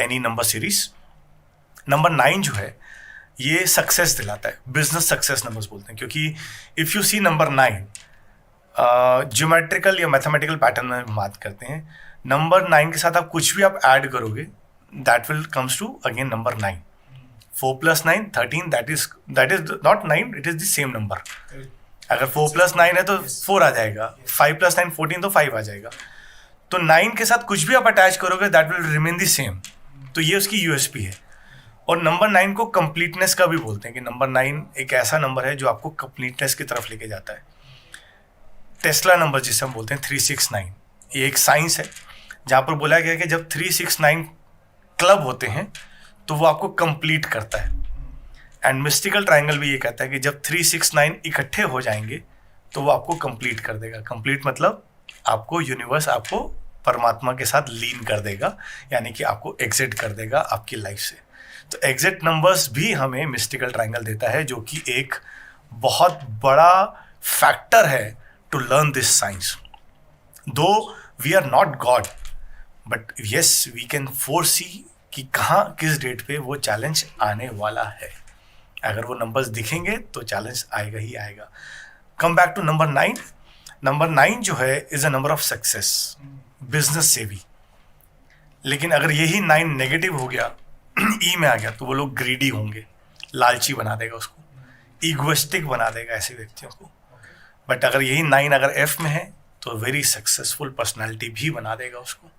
any number series. Number 9 जो है ये success दिलाता है, business success numbers बोलते हैं, क्योंकि if you see number 9 geometrical या mathematical pattern में बात करते हैं. नंबर 9 के साथ आप कुछ भी आप ऐड करोगे, that will comes to again number 9. 4 + 9 13, that is not 9, it is the same number. अगर 4 + 9 है तो 4 आ जाएगा, 5 + 9 14 तो 5 आ जाएगा. तो 9 के साथ कुछ भी आप अटैच करोगे that will remain the same. तो ये उसकी यूएसपी है. और नंबर 9 को कंप्लीटनेस का भी बोलते हैं कि नंबर 9 एक ऐसा नंबर है जो आपको कंप्लीटनेस की तरफ लेके जाता है. टेस्ला नंबर जिसे हम बोलते हैं 369, ये एक साइंस है जहाँ पर बोला गया है कि जब 369 क्लब होते हैं तो वो आपको कंप्लीट करता है. एंड मिस्टिकल ट्रायंगल भी ये कहता है कि जब 369 इकट्ठे हो जाएंगे तो वो आपको कंप्लीट कर देगा. कंप्लीट मतलब आपको यूनिवर्स आपको परमात्मा के साथ लीन कर देगा, यानी कि आपको एग्जिट कर देगा आपकी लाइफ से. तो एग्जिट नंबर्स भी हमें मिस्टिकल ट्रायंगल देता है, जो कि एक बहुत बड़ा फैक्टर है to learn this science. Though we are not God, but yes we can foresee कि कहाँ किस डेट पे वो चैलेंज आने वाला है. अगर वो नंबर्स दिखेंगे तो चैलेंज आएगा ही आएगा. Come back to number 9. Number 9 जो है is a number of success, business से भी. लेकिन अगर यही 9 नेगेटिव हो गया, ई में आ गया, तो वो लोग ग्रीडी होंगे, लालची बना देगा उसको, ईगोइस्टिक बना देगा ऐसे व्यक्तियों को. बट अगर यही 9 अगर एफ में है तो वेरी सक्सेसफुल पर्सनैलिटी भी बना देगा उसको.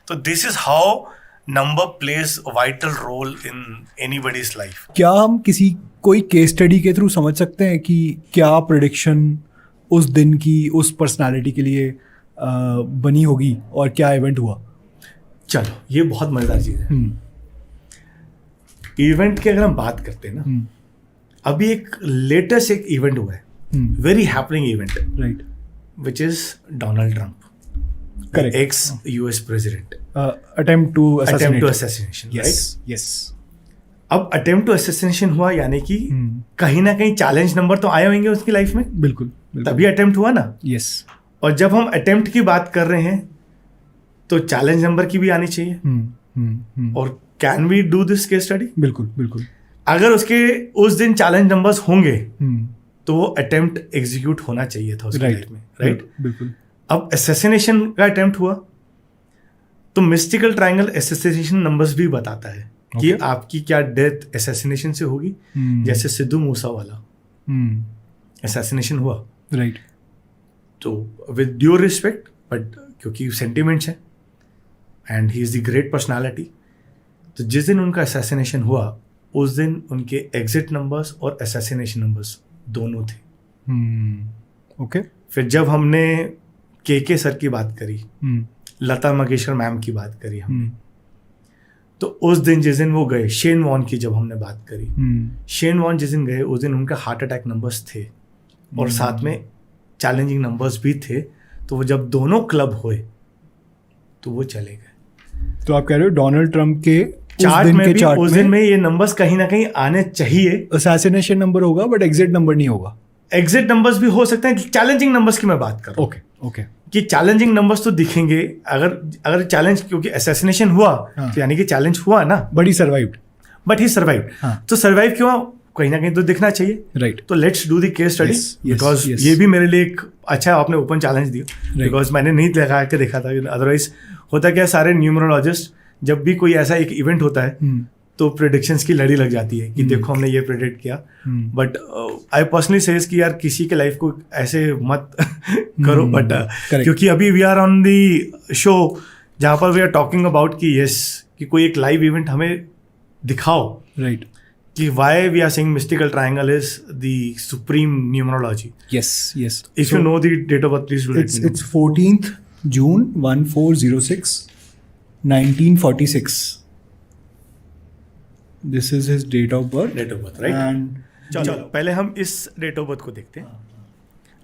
तो this is how number plays vital role in anybody's life. क्या हम कोई केस स्टडी के थ्रू समझ सकते हैं कि क्या प्रेडिक्शन उस दिन की उस पर्सनालिटी के लिए बनी होगी और क्या इवेंट हुआ? चलो, ये बहुत मजेदार चीज है. इवेंट की अगर हम बात करते हैं ना, अभी एक लेटेस्ट एक इवेंट हुआ है, very happening event, right, which is Donald Trump, Correct. ex-US president. Attempt to assassination, yes, right? Yes. अब attempt to assassination हुआ, यानी कि कहीं ना कहीं चैलेंज नंबर तो आए होंगे उसकी लाइफ में. बिल्कुल. तभी अटेम्प्ट हुआ ना. Yes. और जब हम अटेम्प्ट की बात कर रहे हैं तो चैलेंज नंबर की भी आनी चाहिए. और can we do this case study? बिल्कुल. अगर उसके उस दिन चैलेंज नंबर्स होंगे तो वो अटेम्प्ट एग्जीक्यूट होना चाहिए था उसकी लाइफ में, राइट? बिल्कुल. अब असैसिनेशन का अटेम्प्ट हुआ तो मिस्टिकल ट्रायंगल असैसिनेशन नंबर्स भी बताता है कि आपकी क्या डेथ असैसिनेशन से होगी. जैसे सिद्धू मूसा वाला असैसिनेशन हुआ, राइट. तो विद ड्यू रिस्पेक्ट, बट क्योंकि सेंटिमेंट्स हैं and he is the great personality, तो जिस दिन उनका असैसिनेशन हुआ उस दिन उनके एग्जिट नंबर्स और असैसिनेशन नंबर्स दोनों थे. ओके. फिर जब हमने के सर की बात करी, लता मंगेशकर मैम की बात करी हमने, तो उस दिन जिस दिन वो गए, शेन वॉन की जब हमने बात करी, शेन वॉन जिस दिन गए उस दिन उनका हार्ट अटैक नंबर्स थे और साथ में चैलेंजिंग नंबर्स भी थे. तो वो जब दोनों क्लब हुए तो वो चले गए. तो आप कह रहे हो डोनाल्ड ट्रम्प के चार्ट में भी उस दिन में ये नंबर्स कहीं ना कहीं आने चाहिए. असैसिनेशन नंबर होगा बट एग्जिट नंबर नहीं होगा. एग्जिट नंबर्स भी हो सकते हैं. चैलेंजिंग नंबर्स की मैं बात कर रहा हूँ. ओके. कि चैलेंजिंग नंबर्स तो दिखेंगे अगर चैलेंज, क्योंकि असैसिनेशन हुआ तो यानी कि चैलेंज हुआ ना, बट ही सर्वाइव्ड. तो सर्वाइव क्यों, कहीं ना कहीं तो दिखना चाहिए, राइट? तो let's do the case study, because ये भी मेरे लिए एक अच्छा आपने ओपन चैलेंज दिया, बिकॉज मैंने नहीं लगा के देखा था. अदरवाइज होता क्या, सारे न्यूमरोलॉजिस्ट जब भी कोई ऐसा एक इवेंट होता है तो प्रेडिक्शंस की लड़ी लग जाती है कि देखो हमने ये प्रेडिक्ट किया. बट आई पर्सनली सेज कि यार किसी के लाइफ को ऐसे मत करो. बट क्योंकि अभी we are on the show जहाँ पर वी आर टॉकिंग अबाउट कि यस, कि कोई एक लाइव इवेंट हमें दिखाओ, राइट? कि why we are saying mystical triangle is the supreme numerology. Yes. If you know the date of birth, please do let me know. It's 14th June 1406, 1946. This is his date of birth. Date of birth, right? And चलो पहले हम इस date of birth को देखते हैं.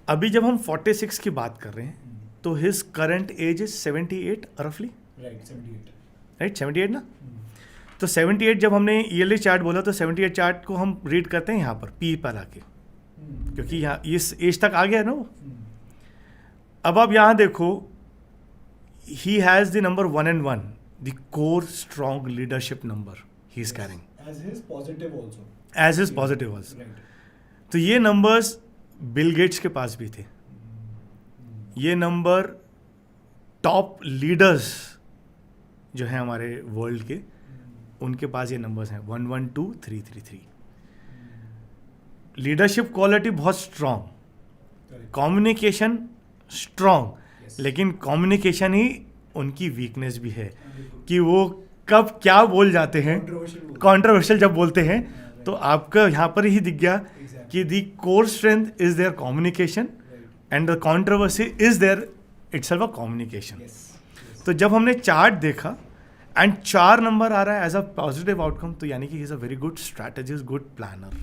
अभी जब हम 46 की बात कर रहे हैं तो हिज करंट एज इज 78 रफली, right, 78. राइट? 78 ना. तो 78 जब हमने ईयरली चार्ट बोला तो 78 चार्ट को हम रीड करते हैं यहाँ पर पी पर आके, क्योंकि यहाँ इस एज तक आ गया है ना वो. अब आप यहाँ देखो, he has the number 1 and 1, the core strong leadership number he is carrying As his positive also. As is positive also. Right. तो ये नंबर्स बिल गेट्स के पास भी थे. ये नंबर टॉप लीडर्स जो हैं हमारे वर्ल्ड के, उनके पास ये नंबर्स हैं 112 333. लीडरशिप क्वालिटी बहुत स्ट्रॉन्ग, कम्युनिकेशन स्ट्रॉन्ग, लेकिन कम्युनिकेशन ही उनकी वीकनेस भी है कि वो कब क्या बोल जाते हैं, कंट्रोवर्शियल जब बोलते हैं. तो आपका यहाँ पर ही दिख गया कि the core strength is there communication and the controversy is there itself a communication. तो जब हमने चार्ट देखा एंड 4 नंबर आ रहा है एज अ पॉजिटिव आउटकम, तो यानी कि he is a very good strategist, good planner.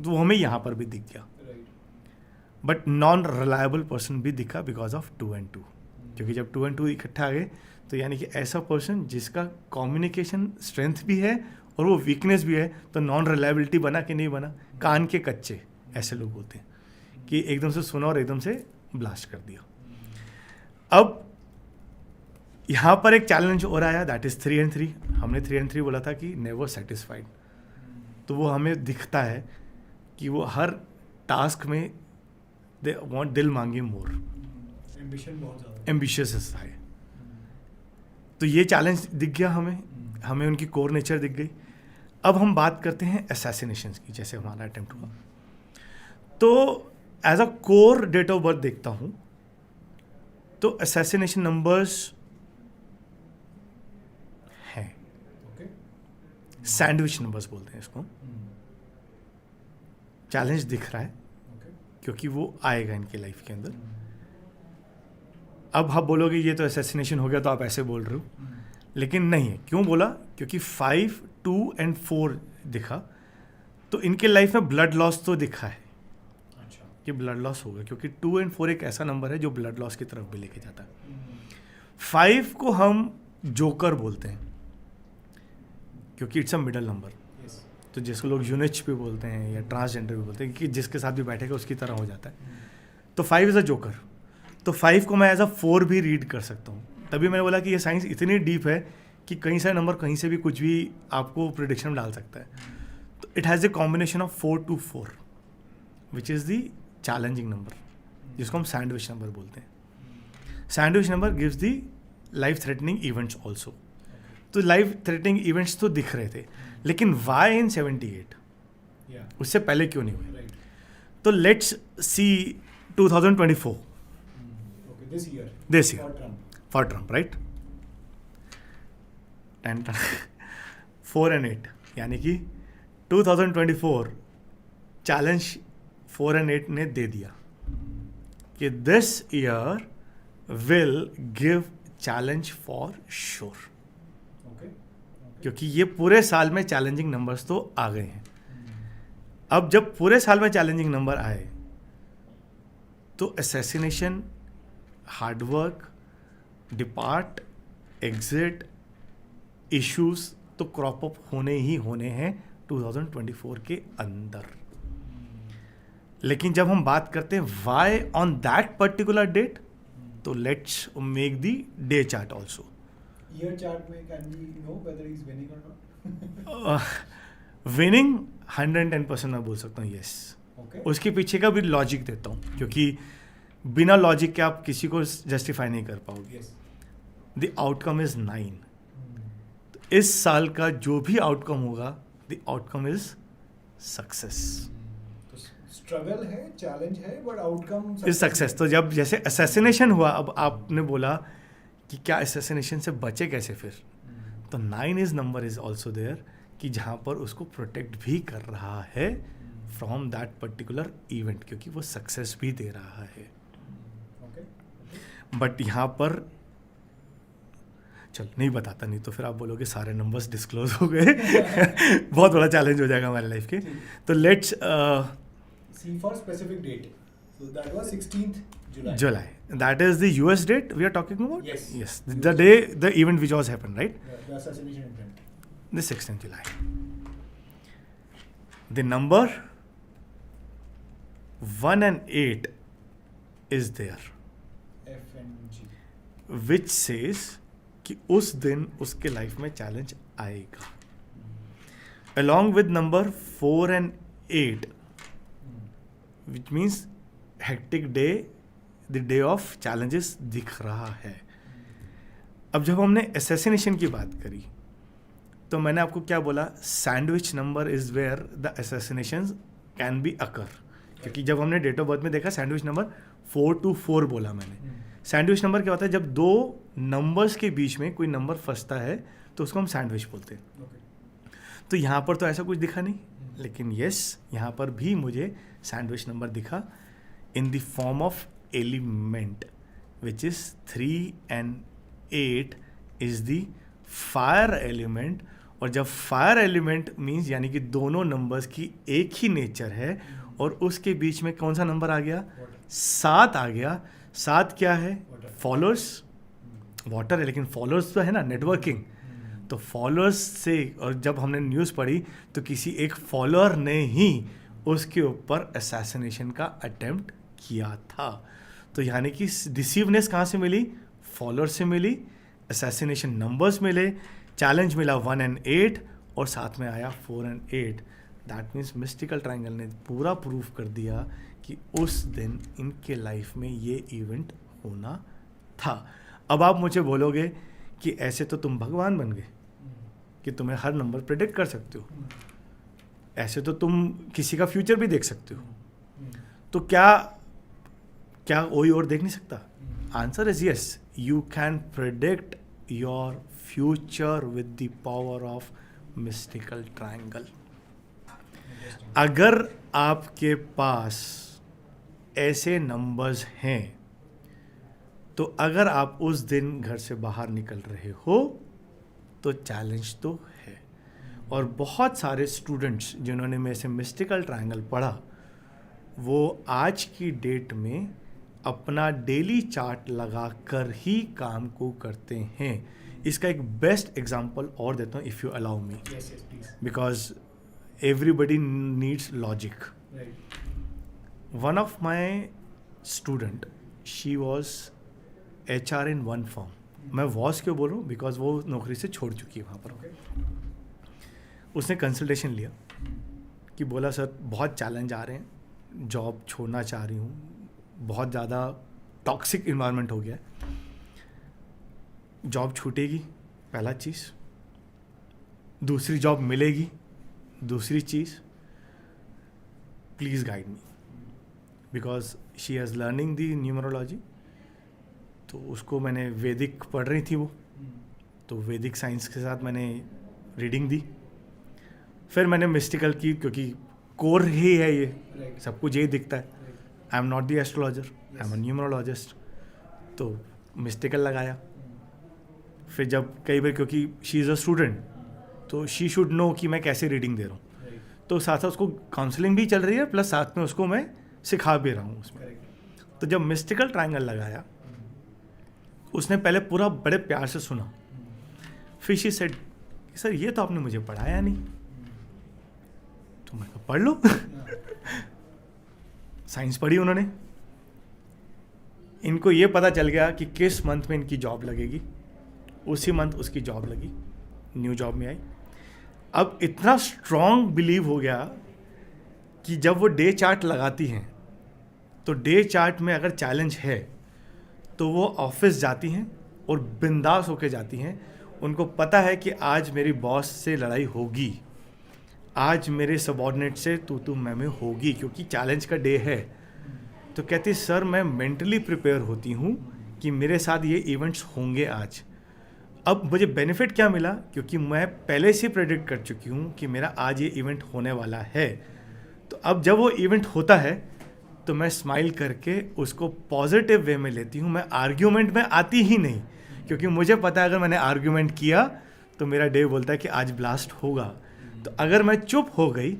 तो वो हमें यहाँ पर भी दिख गया. बट नॉन रिलायबल पर्सन भी दिखा बिकॉज ऑफ 2 and 2, क्योंकि जब 2 and 2 इकट्ठा आ गए तो यानी कि ऐसा पर्सन जिसका कम्युनिकेशन स्ट्रेंथ भी है और वो वीकनेस भी है, तो नॉन रिलायबिलिटी बना कि नहीं बना, कान के कच्चे ऐसे लोग होते हैं कि एकदम से सुना और एकदम से ब्लास्ट कर दिया. अब यहाँ पर एक चैलेंज और आया, दैट इज 3 and 3. हमने 3 and 3 बोला था कि नेवर सेटिस्फाइड. तो वो हमें दिखता है कि वो हर टास्क में दे वांट, दिल मांगे मोर, Ambition बहुत ज़्यादा. एम्बिशियस है. तो ये चैलेंज दिख गया हमें उनकी कोर नेचर दिख गई. अब हम बात करते हैं असैसिनेशंस की, जैसे हमारा अटेम्प्ट हुआ. तो as a core date of birth देखता हूँ तो असैसिनेशन नंबर्स हैं, सैंडविच नंबर्स बोलते हैं इसको. चैलेंज दिख रहा है क्योंकि वो आएगा इनके लाइफ के अंदर. अब आप बोलोगे ये तो असैसिनेशन हो गया तो आप ऐसे बोल रहे हो, लेकिन नहीं है. क्यों बोला? क्योंकि 5, 2 and 4 दिखा, तो इनके लाइफ में ब्लड लॉस तो दिखा है. अच्छा. कि ब्लड लॉस होगा, क्योंकि 2 and 4 एक ऐसा नंबर है जो ब्लड लॉस की तरफ भी लेके जाता है. 5 को हम जोकर बोलते हैं क्योंकि इट्स अ मिडल नंबर. तो जिसको लोग यूनिच भी बोलते हैं या ट्रांसजेंडर भी बोलते हैं, कि जिसके साथ भी बैठेगा उसकी तरह हो जाता है. तो 5 इज़ अ जोकर. तो 5 को मैं एज अ 4 भी रीड कर सकता हूँ. तभी मैंने बोला कि ये साइंस इतनी डीप है कि कहीं सारे नंबर कहीं से भी कुछ भी आपको प्रिडिक्शन में डाल सकता है. तो it has a combination of 4 to 4 which is the challenging number, जिसको हम सैंडविच नंबर बोलते हैं. Sandwich number gives the life threatening events also. तो लाइफ थ्रेटनिंग इवेंट्स तो दिख रहे थे, लेकिन वाई इन 78? उससे पहले क्यों नहीं हुए? तो let's C 2024. This year. This year. For Trump. For Trump, right? 4 and 8 यानी कि 2024 चैलेंज 4 and 8 ने दे दिया कि this year will give challenge for sure. क्योंकि ये पूरे साल में चैलेंजिंग नंबर्स तो आ गए हैं. अब जब पूरे साल में चैलेंजिंग नंबर आए तो assassination, hard work, depart, exit, issues तो क्रॉप अप होने ही होने हैं 2024 के अंदर. लेकिन जब हम बात करते हैं Y on that particular date, तो let's make the day chart also. Year chart में can we know whether he's winning or not? Winning 110% मैं बोल सकता हूँ यस. Okay. उसके पीछे का भी लॉजिक देता हूँ, क्योंकि बिना लॉजिक के आप किसी को जस्टिफाई नहीं कर पाओगे. Yes. The outcome is 9. तो इस साल का जो भी आउटकम होगा, द आउटकम इज सक्सेस. तो स्ट्रगल है, चैलेंज है, बट आउटकम इज सक्सेस. तो जब जैसे असैसिनेशन हुआ, अब आपने बोला कि क्या असैसिनेशन से बचे कैसे फिर, तो 9 is number is also there कि जहाँ पर उसको प्रोटेक्ट भी कर रहा है फ्रॉम दैट पर्टिकुलर इवेंट, क्योंकि वो सक्सेस भी दे रहा है. बट यहाँ पर चल नहीं बताता, नहीं तो फिर आप बोलोगे सारे नंबर्स डिस्क्लोज हो गए बहुत बड़ा चैलेंज हो जाएगा हमारे लाइफ के. तो let's see for specific date. So that was 16th July. That is the US date we are talking about? Yes. Yes. The day, the event which was happened, right? The assassination attempt. The 16th July. The number 1 and 8 is there, F and G. which says कि उस दिन उसके life में challenge आएगा. Along with number 4 and 8, which means hectic day, the day of challenges दिख रहा है. अब जब हमने assassination की बात करी तो मैंने आपको क्या बोला, sandwich number is where the assassination can be occur. क्योंकि जब हमने डेट ऑफ बर्थ में देखा सैंडविच नंबर 4 to 4 बोला मैंने. सैंडविच नंबर क्या होता है, जब दो नंबर्स के बीच में कोई नंबर फंसता है तो उसको हम सैंडविच बोलते हैं. तो यहाँ पर तो ऐसा कुछ दिखा नहीं, लेकिन यस यहाँ पर भी मुझे सैंडविच नंबर दिखा in the form of element which is 3 and 8 is the fire element. और जब फायर एलिमेंट मीन्स यानी कि दोनों नंबर्स की एक ही नेचर है और उसके बीच में कौन सा नंबर आ गया, 7 आ गया. 7 क्या है, फॉलोअर्स. वाटर है लेकिन फॉलोअर्स तो है ना, नेटवर्किंग. तो फॉलोअर्स से, और जब हमने न्यूज़ पढ़ी तो किसी एक फॉलोअर ने ही उसके ऊपर असैसिनेशन का अटेम्प्ट किया था. तो यानी कि डिसीवनेस कहाँ से मिली, फॉलोअर से मिली, असैसिनेशन नंबर्स मिले, चैलेंज मिला 1 and 8 और साथ में आया 4 and 8. That means mystical triangle ने पूरा प्रूफ कर दिया कि उस दिन इनके लाइफ में ये इवेंट होना था. अब आप मुझे बोलोगे कि ऐसे तो तुम भगवान बन गए कि तुम्हें हर नंबर प्रेडिक्ट कर सकते हो, ऐसे तो तुम किसी का फ्यूचर भी देख सकते हो, तो क्या कोई और देख नहीं सकता? Answer is yes, you can predict your future with the power of mystical triangle. अगर आपके पास ऐसे नंबर्स हैं तो अगर आप उस दिन घर से बाहर निकल रहे हो तो चैलेंज तो है. और बहुत सारे स्टूडेंट्स जिन्होंने मेरे से मिस्टिकल ट्रायंगल पढ़ा वो आज की डेट में अपना डेली चार्ट लगा कर ही काम को करते हैं. इसका एक बेस्ट एग्जांपल और देता हूँ, if you allow me, because everybody needs logic. One of my student, she was HR in one firm. मैं वॉज क्यों बोल रहा हूँ, बिकॉज वो नौकरी से छोड़ चुकी है वहाँ पर. उसने कंसल्टेशन लिया कि बोला सर बहुत चैलेंज आ रहे हैं, जॉब छोड़ना चाह रही हूँ, बहुत ज़्यादा टॉक्सिक इन्वायरमेंट हो गया है, जॉब छूटेगी पहला चीज़, दूसरी जॉब मिलेगी दूसरी चीज़, please guide me. Because she has learning the numerology. तो उसको मैंने वैदिक पढ़ रही थी वो, तो वैदिक साइंस के साथ मैंने रीडिंग दी. फिर मैंने मिस्टिकल की, क्योंकि कोर ही है ये, सब कुछ यही दिखता है. आई am not the astrologer, I am a numerologist. तो मिस्टिकल लगाया. फिर जब कई बार, क्योंकि शी इज़ अ स्टूडेंट तो शी शुड नो कि मैं कैसे रीडिंग दे रहा हूँ, तो साथ साथ उसको काउंसलिंग भी चल रही है, प्लस साथ में उसको मैं सिखा भी रहा हूँ उसमें. तो जब मिस्टिकल ट्रायंगल लगाया, उसने पहले पूरा बड़े प्यार से सुना. फिर शी सेड, सर ये तो आपने मुझे पढ़ाया नहीं. तो मैं कहा पढ़ लो. साइंस पढ़ी उन्होंने. इनको ये पता चल गया कि किस मंथ में इनकी जॉब लगेगी, उसी मंथ उसकी जॉब लगी, न्यू जॉब में आई. अब इतना स्ट्रॉन्ग बिलीव हो गया कि जब वो डे चार्ट लगाती हैं तो डे चार्ट में अगर चैलेंज है तो वो ऑफिस जाती हैं और बिंदास होके जाती हैं. उनको पता है कि आज मेरी बॉस से लड़ाई होगी, आज मेरे सबॉर्डिनेट से तू मैं होगी, क्योंकि चैलेंज का डे है. तो कहती सर मैं मेंटली प्रिपेयर होती हूँ कि मेरे साथ ये इवेंट्स होंगे आज. अब मुझे बेनिफिट क्या मिला, क्योंकि मैं पहले से प्रेडिक्ट कर चुकी हूँ कि मेरा आज ये इवेंट होने वाला है. तो अब जब वो इवेंट होता है तो मैं स्माइल करके उसको पॉजिटिव वे में लेती हूँ. मैं आर्ग्यूमेंट में आती ही नहीं, क्योंकि मुझे पता है अगर मैंने आर्ग्यूमेंट किया तो मेरा डे बोलता है कि आज ब्लास्ट होगा. तो अगर मैं चुप हो गई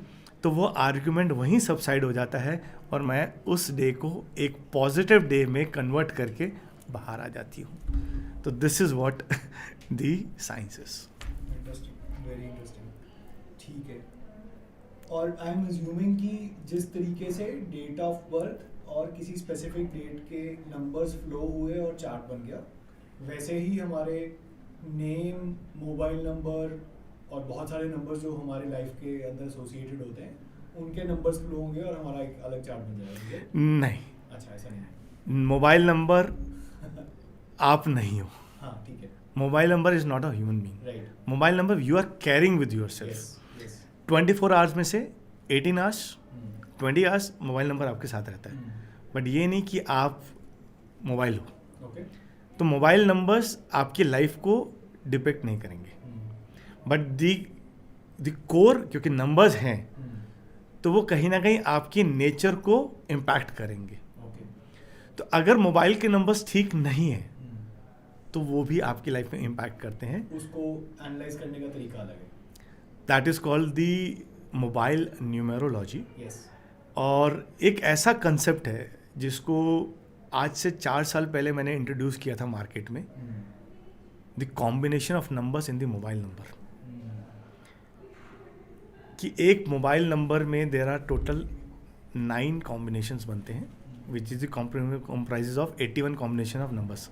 तो वो आर्ग्यूमेंट वहीं सबसाइड हो जाता है और मैं उस डे को एक पॉजिटिव डे में कन्वर्ट करके बाहर आ जाती हूँ. तो this is what the science is. Interesting, very interesting. ठीक है. और आई एम अज्यूमिंग कि जिस तरीके से डेट ऑफ बर्थ और किसी स्पेसिफिक डेट के नंबर्स फ्लो हुए और चार्ट बन गया, वैसे ही हमारे नेम, मोबाइल नंबर और बहुत सारे नंबर्स जो हमारे लाइफ के अंदर एसोसिएटेड होते हैं, उनके नंबर्स फ्लो होंगे और हमारा एक अलग चार्ट बन जाएगा. नहीं, अच्छा, ऐसा नहीं. मोबाइल नंबर आप नहीं हो. हाँ, ठीक है. Mobile number is not a human being. Right. Mobile number you are carrying with yourself. 24 hours में से 18 आवर्स 20 आवर्स मोबाइल नंबर आपके साथ रहता है. बट ये नहीं कि आप मोबाइल हो. ओके. तो मोबाइल नंबर्स आपकी लाइफ को डिपेक्ट नहीं करेंगे. बट द कोर, क्योंकि नंबर्स हैं तो वो कहीं ना कहीं आपकी नेचर को इम्पैक्ट करेंगे. तो अगर मोबाइल के नंबर्स ठीक नहीं है तो वो भी आपकी लाइफ में इम्पैक्ट करते हैं. उसको एनालाइज करने का तरीका अलग है. That is called the mobile numerology. Yes. और एक ऐसा कंसेप्ट है जिसको आज से 4 साल पहले मैंने इंट्रोड्यूस किया था मार्केट में. The combination of numbers in the mobile number. कि एक मोबाइल नंबर में देर आर टोटल 9 कॉम्बिनेशंस बनते हैं, which is the comprises of 81 combination of numbers.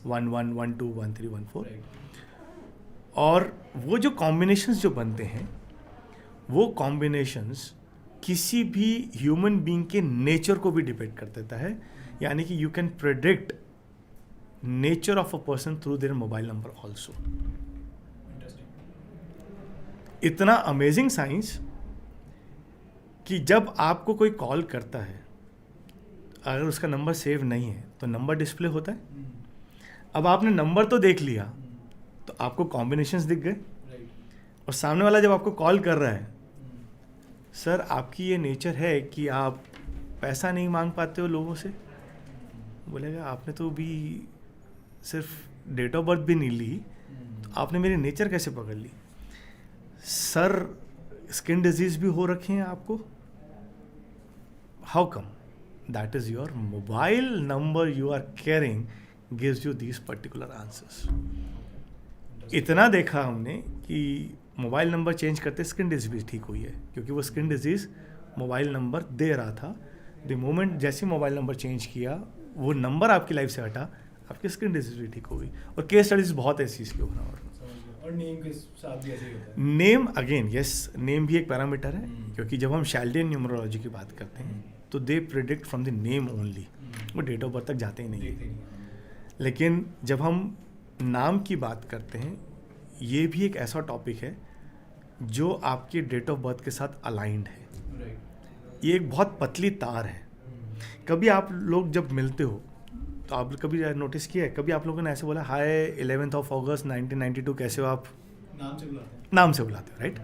1 1 1 2 1 3 1 4. और वो जो कॉम्बिनेशंस जो बनते हैं वो कॉम्बिनेशंस किसी भी ह्यूमन बीइंग के नेचर को भी डिपेंड कर देता है. यानी कि you can predict nature of a person through their mobile number also. इतना अमेजिंग साइंस कि जब आपको कोई कॉल करता है, अगर उसका नंबर सेव नहीं है तो नंबर डिस्प्ले होता है. अब आपने नंबर तो देख लिया तो आपको कॉम्बिनेशंस दिख गए. और सामने वाला जब आपको कॉल कर रहा है, सर आपकी ये नेचर है कि आप पैसा नहीं मांग पाते हो लोगों से. बोलेगा आपने तो भी सिर्फ डेट ऑफ बर्थ भी नहीं ली, तो आपने मेरी नेचर कैसे पकड़ ली. सर स्किन डिजीज भी हो रखे हैं आपको. How come? That is your mobile number you are carrying gives you these particular answers. इतना देखा हमने कि मोबाइल नंबर चेंज करते स्किन डिजीज भी ठीक हुई है, क्योंकि वो स्किन डिजीज मोबाइल नंबर दे रहा था. द मोमेंट जैसे मोबाइल नंबर चेंज किया, वो नंबर आपकी लाइफ से हटा, आपकी स्किन डिजीज भी ठीक हो गई. और केस स्टडीज बहुत ऐसी इसके ऊपर. और नेम के साथ भी ऐसे ही होता है. नेम अगेन यस, नेम भी एक पैरामीटर है. क्योंकि जब हम शाल्डियन न्यूमरोलॉजी की बात करते हैं तो they predict from the name only. वो डेट ऑफ बर्थ तक जाते ही नहीं है. लेकिन जब हम नाम की बात करते हैं, ये भी एक ऐसा टॉपिक है जो आपके डेट ऑफ बर्थ के साथ अलाइंड है. ये एक बहुत पतली तार है. कभी आप लोग जब मिलते हो तो आप कभी नोटिस किया है, कभी आप लोगों ने ऐसे बोला हाय 11 अगस्त 1992 कैसे हो आप? नाम से बुलाते हैं. नाम से बुलाते हो, राइट.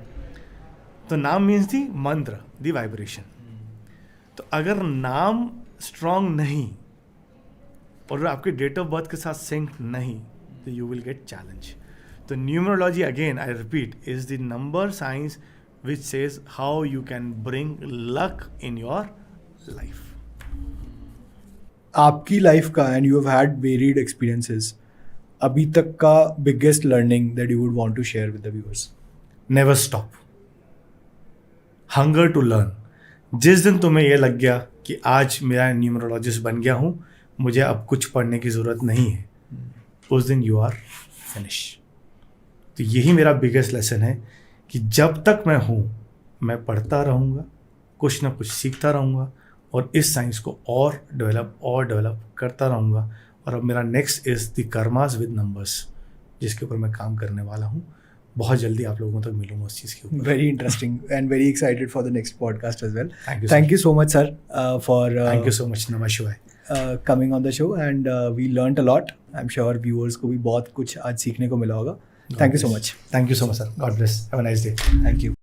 तो नाम मीन्स दी मंत्र, दी वाइब्रेशन. तो अगर नाम स्ट्रांग नहीं और आपके डेट ऑफ बर्थ के साथ सिंक नहीं तो यू विल गेट चैलेंज. तो numerology again I repeat is the number science which says how you can bring luck in your life. आपकी लाइफ का, and you have had varied experiences, अभी तक का biggest learning that you would want to share with the viewers. Never stop. Hunger to learn. जिस दिन तुम्हें यह लग गया कि आज मेरा न्यूमरोलॉजिस्ट बन गया हूँ, मुझे अब कुछ पढ़ने की ज़रूरत नहीं है, उस दिन यू आर फिनिश. तो यही मेरा बिगेस्ट लेसन है कि जब तक मैं हूँ मैं पढ़ता रहूँगा, कुछ ना कुछ सीखता रहूँगा और इस साइंस को और डेवलप करता रहूँगा. और अब मेरा next is the karmas with numbers, जिसके ऊपर मैं काम करने वाला हूँ. बहुत जल्दी आप लोगों तक मिलूंगा उस चीज़ के ऊपर. Very interesting and very excited for the next podcast as well. Thank you so much sir for thank you so much नमः शिवाय coming on the show, and we learnt a lot. I'm sure viewers को भी बहुत कुछ आज सीखने को मिला होगा. Thank you so much. Thank you so much sir. God bless. Have a nice day. Thank you.